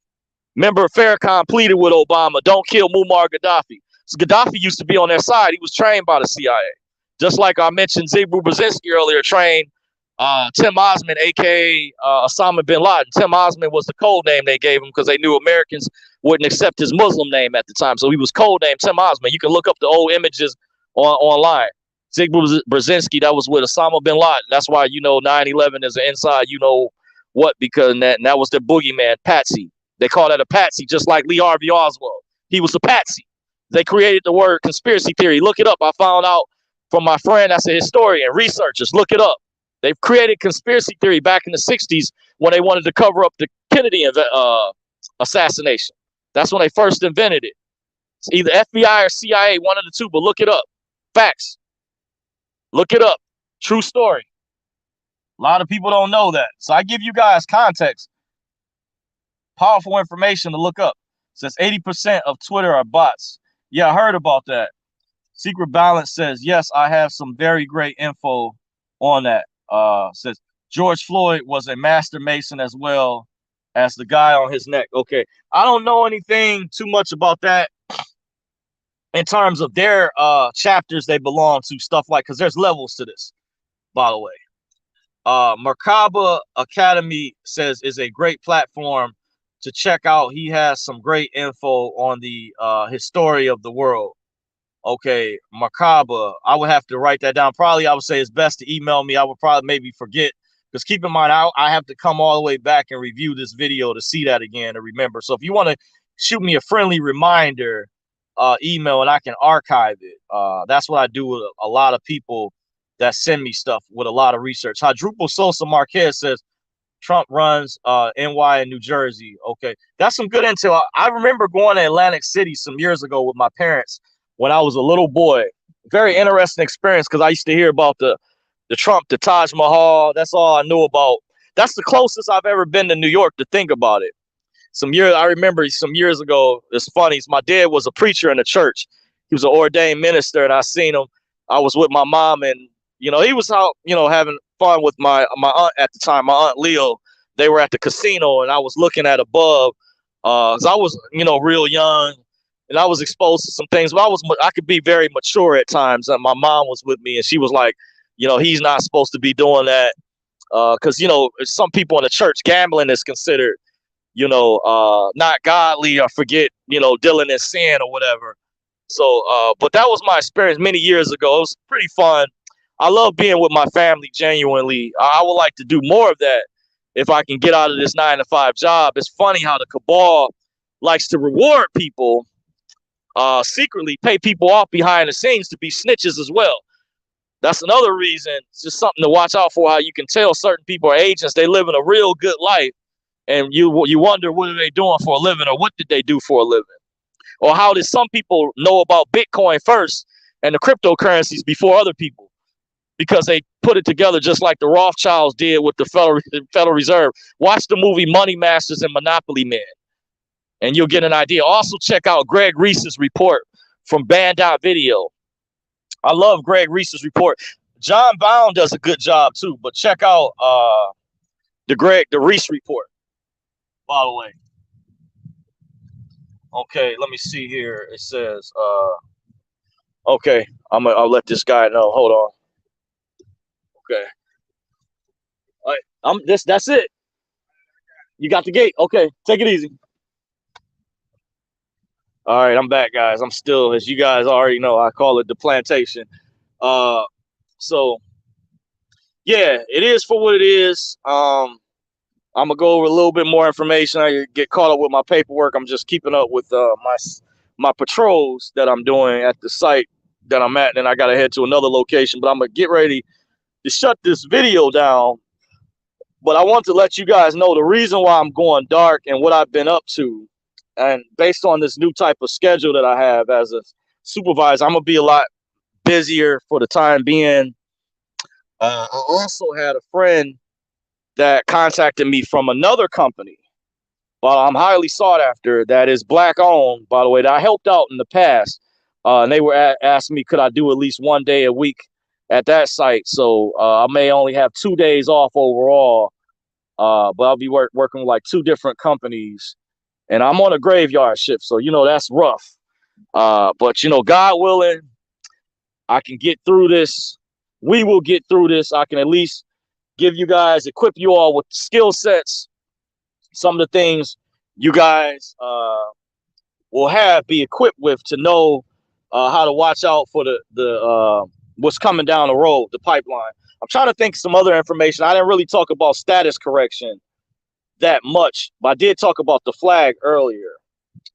Speaker 1: Member Farrakhan pleaded with Obama, don't kill Muammar Gaddafi. So Gaddafi used to be on their side. He was trained by the CIA. Just like I mentioned Zygmunt Brzezinski earlier, trained Tim Osman, a.k.a. Osama bin Laden. Tim Osman was the code name they gave him because they knew Americans wouldn't accept his Muslim name at the time. So he was code named Tim Osman. You can look up the old images online. Zygmunt Brzezinski, that was with Osama bin Laden. That's why 9/11 is an inside what, because that was their boogeyman, Patsy. They call that a Patsy, just like Lee Harvey Oswald. He was a Patsy. They created the word conspiracy theory. Look it up. I found out from my friend that's a historian, researchers. Look it up. They've created conspiracy theory back in the 60s when they wanted to cover up the Kennedy assassination. That's when they first invented it. It's either FBI or CIA, one of the two, but look it up. Facts. Look it up. True story. A lot of people don't know that. So I give you guys context. Powerful information to look up. It says 80% of Twitter are bots. Yeah, I heard about that. Secret Balance says, yes, I have some very great info on that. Says George Floyd was a master mason as well as the guy on his neck. Okay, I don't know anything too much about that in terms of their chapters they belong to, stuff like, because there's levels to this, by the way. Merkaba Academy says is a great platform to check out. He has some great info on the history of the world. Okay, Merkaba, I would have to write that down. Probably I would say it's best to email me. I would probably maybe forget, because keep in mind, I have to come all the way back and review this video to see that again, to remember. So if you want to shoot me a friendly reminder email and I can archive it, that's what I do with a lot of people that send me stuff with a lot of research. Hadrupo Sosa Marquez says Trump runs NY and New Jersey. Okay, that's some good intel. I remember going to Atlantic City some years ago with my parents when I was a little boy. Very interesting experience, because I used to hear about the Trump, the Taj Mahal. That's all I knew about. That's the closest I've ever been to New York, to think about it. I remember some years ago, it's funny, my dad was a preacher in the church. He was an ordained minister, and I seen him. I was with my mom, and he was out, having fun with my aunt at the time, my aunt Leo. They were at the casino, and I was looking at above. Cause I was, real young, and I was exposed to some things. But I could be very mature at times. And my mom was with me, and she was like, he's not supposed to be doing that, because some people in the church, gambling is considered, not godly, or forget, dealing in sin or whatever. So, but that was my experience many years ago. It was pretty fun. I love being with my family, genuinely. I would like to do more of that if I can get out of this 9-to-5 job. It's funny how the cabal likes to reward people, secretly pay people off behind the scenes to be snitches as well. That's another reason. It's just something to watch out for, how you can tell certain people are agents. They live in a real good life, and you wonder, what are they doing for a living, or what did they do for a living? Or how did some people know about Bitcoin first and the cryptocurrencies before other people? Because they put it together just like the Rothschilds did with the Federal Reserve. Watch the movie Money Masters and Monopoly Man, and you'll get an idea. Also, check out Greg Reese's report from Band.video. I love Greg Reese's report. John Bound does a good job too, but check out the Reese report, by the way. Okay, let me see here. It says, okay, I'll let this guy know. Hold on. Okay. All right, that's it. You got the gate. Okay, take it easy. All right, I'm back, guys. I'm still, as you guys already know, I call it the plantation. So yeah, it is for what it is. I'm gonna go over a little bit more information. I get caught up with my paperwork. I'm just keeping up with my patrols that I'm doing at the site that I'm at, and then I gotta head to another location. But I'm gonna get ready to shut this video down. But I want to let you guys know the reason why I'm going dark and what I've been up to. And based on this new type of schedule that I have as a supervisor, I'm gonna be a lot busier for the time being. I also had a friend that contacted me from another company. Well, I'm highly sought after, that is black owned, by the way, that I helped out in the past. And they were asking me, could I do at least one day a week at that site? So I may only have 2 days off overall, but I'll be working with like 2 different companies. And I'm on a graveyard shift, so that's rough. But God willing, I can get through this. We will get through this. I can at least give you guys, equip you all with skill sets. Some of the things you guys will be equipped with to know how to watch out for the what's coming down the road, the pipeline. I'm trying to think some other information. I didn't really talk about status correction that much, but I did talk about the flag earlier.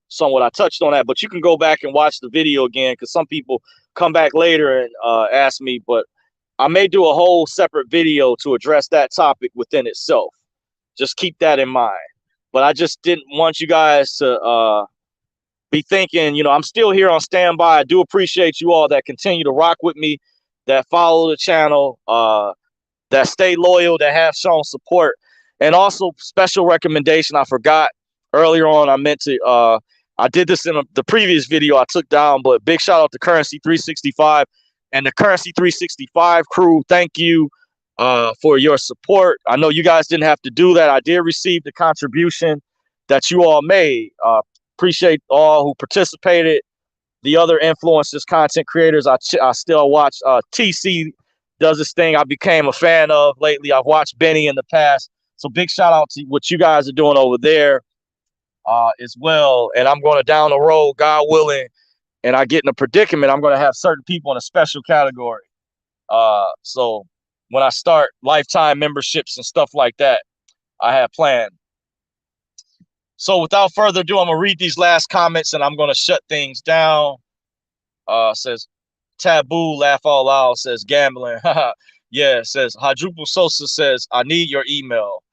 Speaker 1: Somewhat I touched on that, but you can go back and watch the video again, because some people come back later and ask me. But I may do a whole separate video to address that topic within itself. Just keep that in mind. But I just didn't want you guys to be thinking, you know, I'm still here on standby. I do appreciate you all that continue to rock with me, that follow the channel, that stay loyal, that have shown support. And also, special recommendation, I forgot earlier on, I meant to, I did this in the previous video I took down, but big shout out to Currency 365 and the Currency 365 crew. Thank you for your support. I know you guys didn't have to do that. I did receive the contribution that you all made. Appreciate all who participated. The other influencers, content creators, I still watch. TC does this thing I became a fan of lately. I've watched Benny in the past. So big shout out to what you guys are doing over there as well. And I'm going to down the road, God willing, and I get in a predicament, I'm going to have certain people in a special category. So when I start lifetime memberships and stuff like that, I have planned. So without further ado, I'm going to read these last comments and I'm going to shut things down. Says Taboo, laugh all loud, says gambling. Yeah, says Hadrupo Sosa says, I need your email.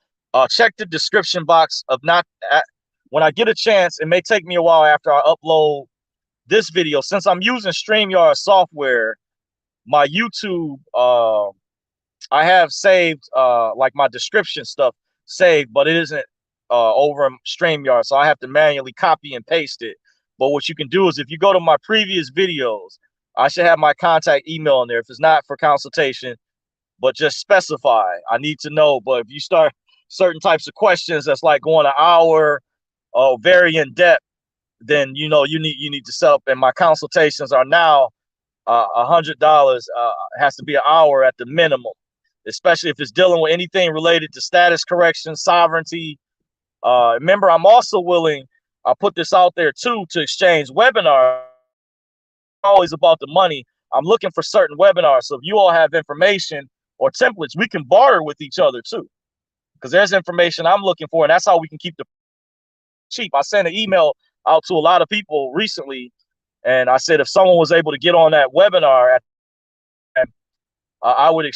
Speaker 1: Check the description box of when I get a chance. It may take me a while after I upload this video. Since I'm using StreamYard software, my YouTube, I have saved like my description stuff saved, but it isn't over in StreamYard, so I have to manually copy and paste it. But what you can do is if you go to my previous videos, I should have my contact email in there. If it's not for consultation, but just specify, I need to know. But if you start certain types of questions that's like going an hour or very in depth, then you know you need to set up. And my consultations are now $100. Has to be an hour at the minimum, especially if it's dealing with anything related to status correction, sovereignty. Remember, I'm also willing, I put this out there too, to exchange webinars. Always about the money. I'm looking for certain webinars. So if you all have information or templates, we can barter with each other too, because there's information I'm looking for, and that's how we can keep the cheap. I sent an email out to a lot of people recently, and I said if someone was able to get on that webinar, I would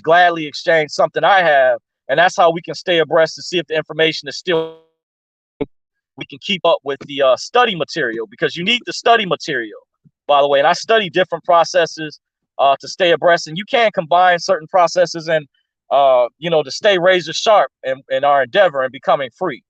Speaker 1: gladly exchange something I have, and that's how we can stay abreast to see if the information is still. We can keep up with the study material, because you need the study material, by the way. And I study different processes to stay abreast, and you can combine certain processes and you know, to stay razor sharp in our endeavor and becoming free.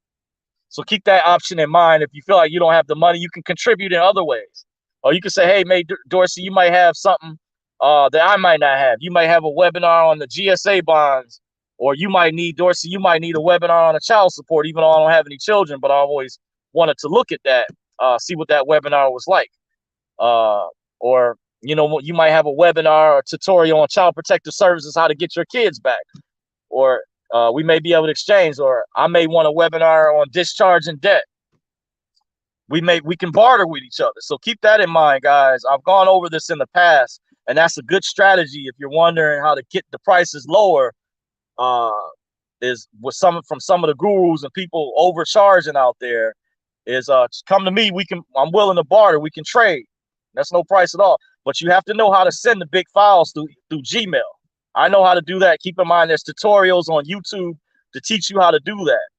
Speaker 1: So keep that option in mind. If you feel like you don't have the money, you can contribute in other ways. Or you can say, hey, May Dorsey, you might have something that I might not have. You might have a webinar on the GSA bonds, or you might need, Dorsey, you might need a webinar on a child support, even though I don't have any children, but I always wanted to look at that, see what that webinar was like. Or, you know, you might have a webinar or tutorial on child protective services, how to get your kids back. Or we may be able to exchange, or I may want a webinar on discharging debt. We can barter with each other. So keep that in mind, guys. I've gone over this in the past, and that's a good strategy if you're wondering how to get the prices lower. Is with some of the gurus and people overcharging out there, is come to me. I'm willing to barter. We can trade. That's no price at all. But you have to know how to send the big files through Gmail. I know how to do that. Keep in mind, there's tutorials on YouTube to teach you how to do that.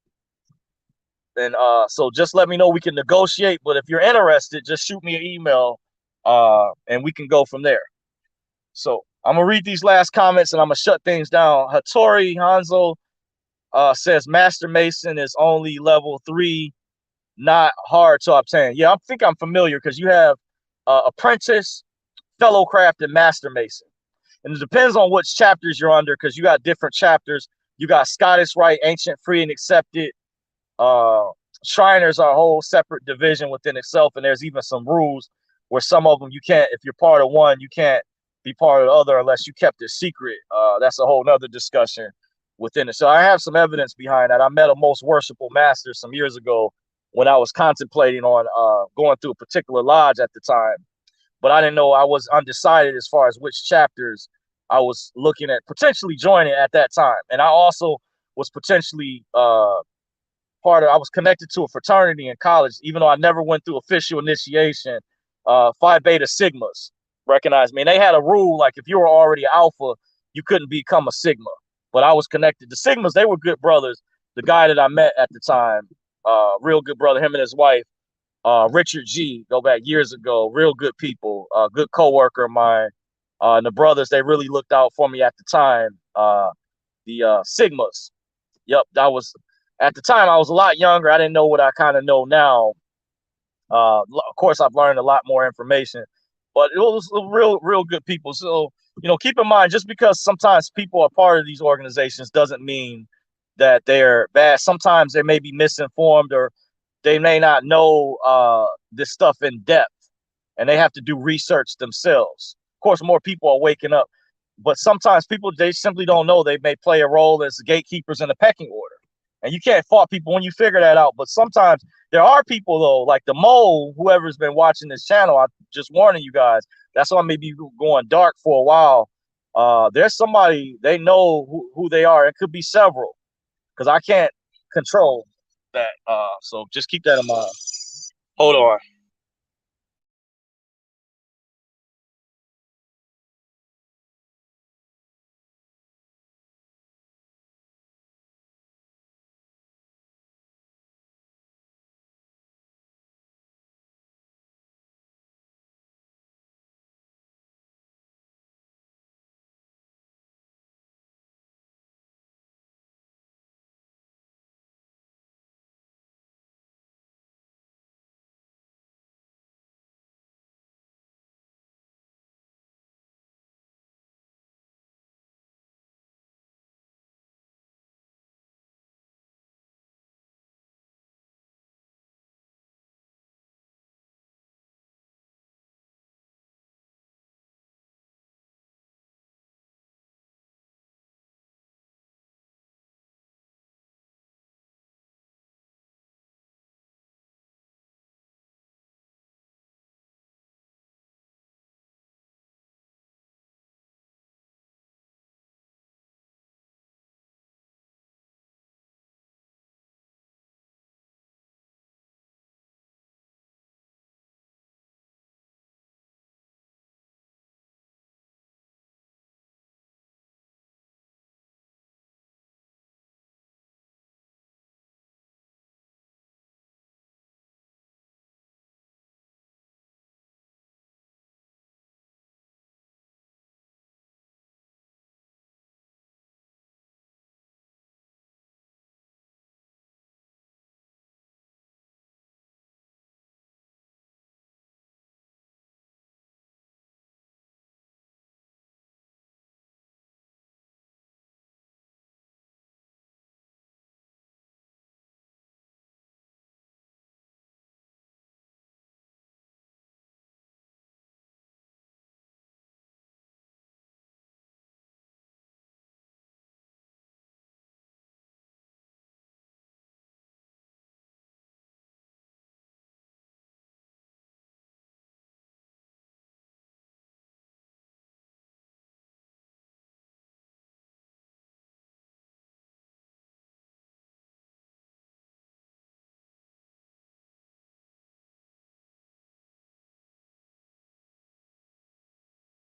Speaker 1: And so just let me know. We can negotiate. But if you're interested, just shoot me an email and we can go from there. So I'm going to read these last comments and I'm going to shut things down. Hattori Hanzo says Master Mason is only level 3, not hard to obtain. Yeah, I think I'm familiar, because you have Apprentice, Fellow Craft, and Master Mason. And it depends on which chapters you're under, because you got different chapters. You got Scottish Rite, Ancient, Free, and Accepted. Shriners are a whole separate division within itself, and there's even some rules where some of them you can't, if you're part of one, you can't be part of the other unless you kept it secret. That's a whole nother discussion within it. So I have some evidence behind that. I met a most worshipful master some years ago when I was contemplating on going through a particular lodge at the time. But I didn't know, I was undecided as far as which chapters I was looking at potentially joining at that time. And I also was potentially I was connected to a fraternity in college, even though I never went through official initiation. Phi Beta Sigmas recognized me. And they had a rule, like if you were already alpha, you couldn't become a Sigma. But I was connected. The Sigmas, they were good brothers. The guy that I met at the time, real good brother, him and his wife, Richard G, go back years ago, real good people, good coworker of mine. And the brothers, they really looked out for me at the time. The Sigmas. Yep, that was at the time I was a lot younger. I didn't know what I kind of know now. Of course, I've learned a lot more information, but it was real good people. So, keep in mind, just because sometimes people are part of these organizations doesn't mean that they're bad. Sometimes they may be misinformed, or they may not know this stuff in depth, and they have to do research themselves. Of course, more people are waking up, but sometimes people, they simply don't know. They may play a role as gatekeepers in the pecking order, and you can't fault people when you figure that out. But sometimes there are people, though, like the mole, whoever's been watching this channel, I'm just warning you guys, that's why maybe going dark for a while. There's somebody, they know who they are. It could be several, because I can't control that. So just keep that in mind. Hold on.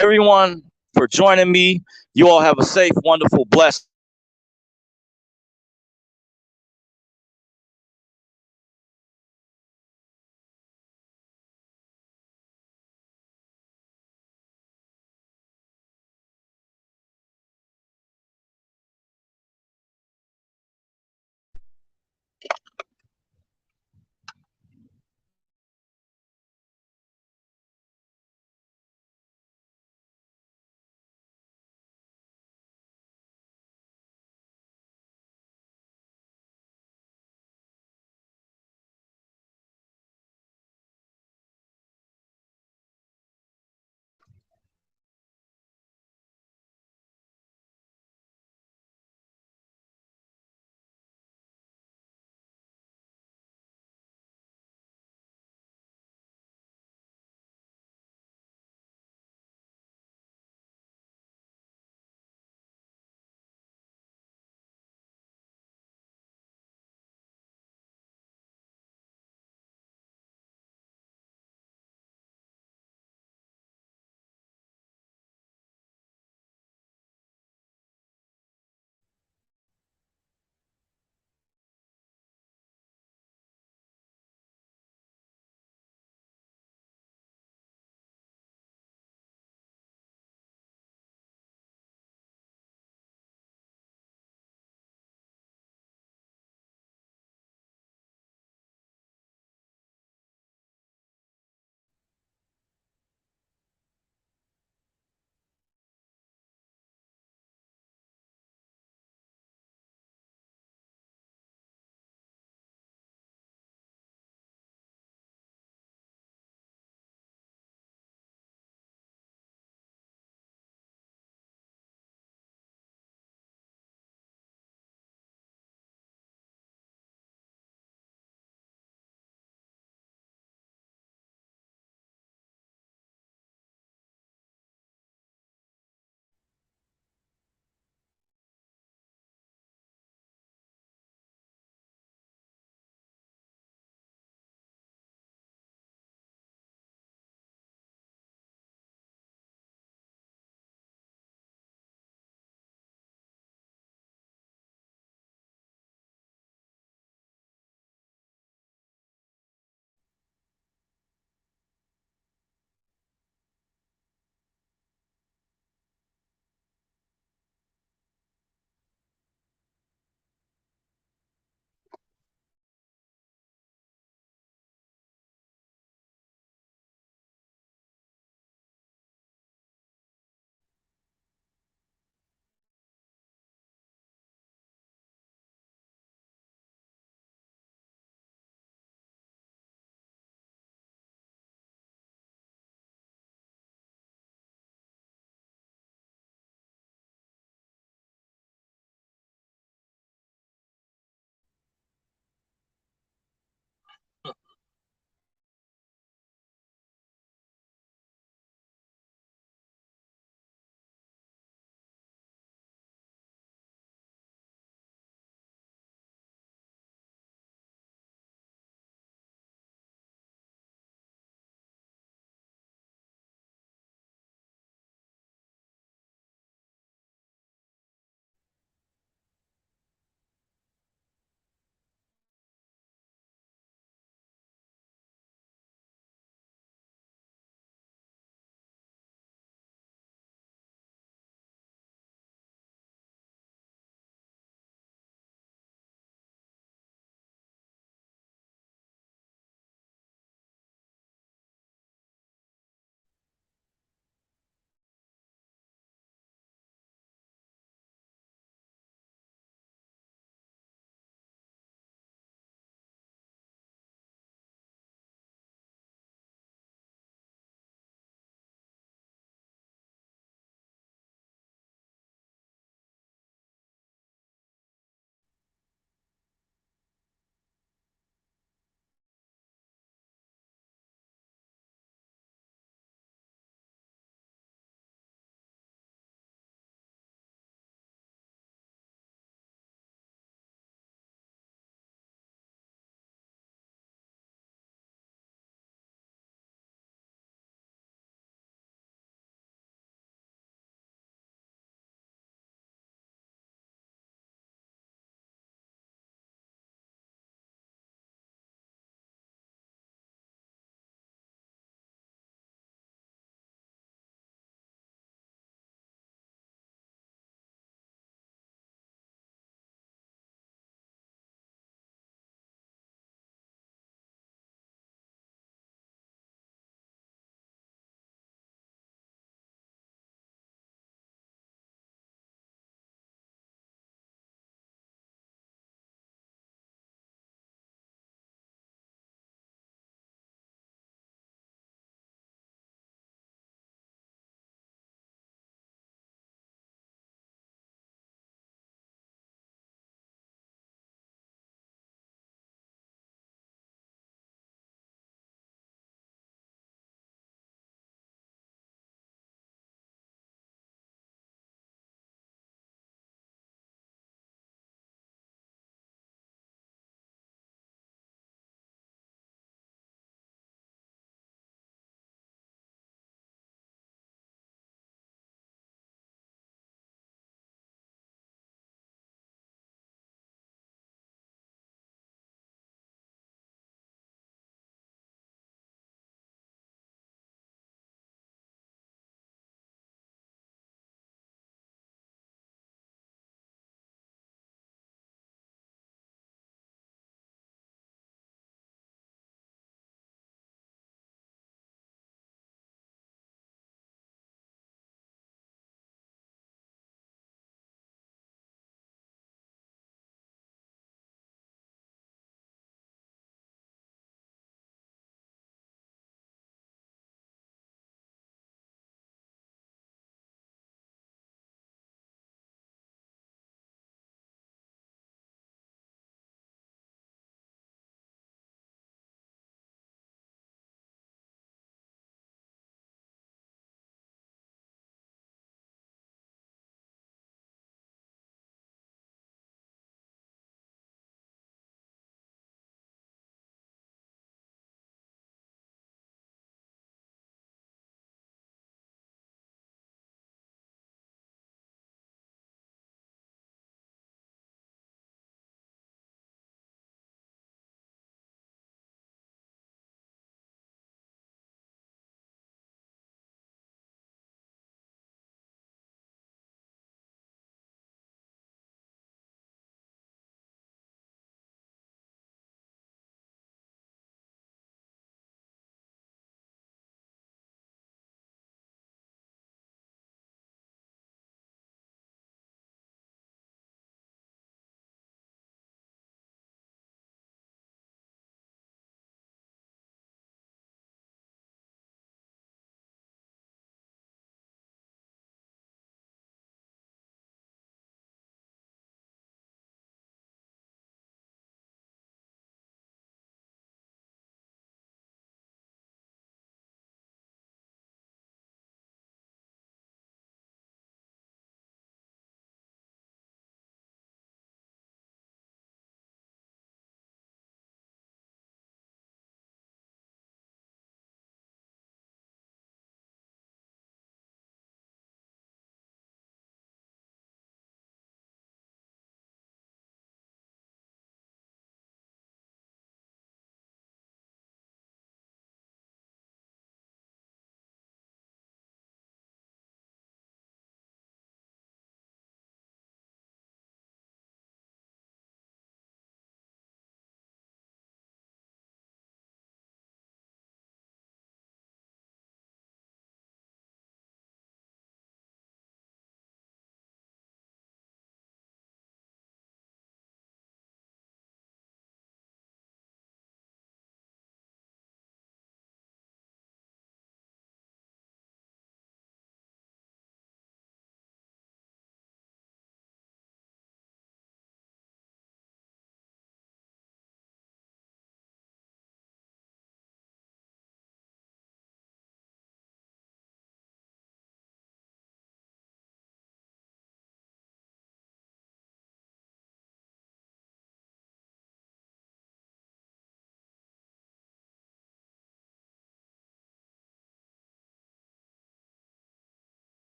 Speaker 1: Everyone for joining me. You all have a safe, wonderful, blessed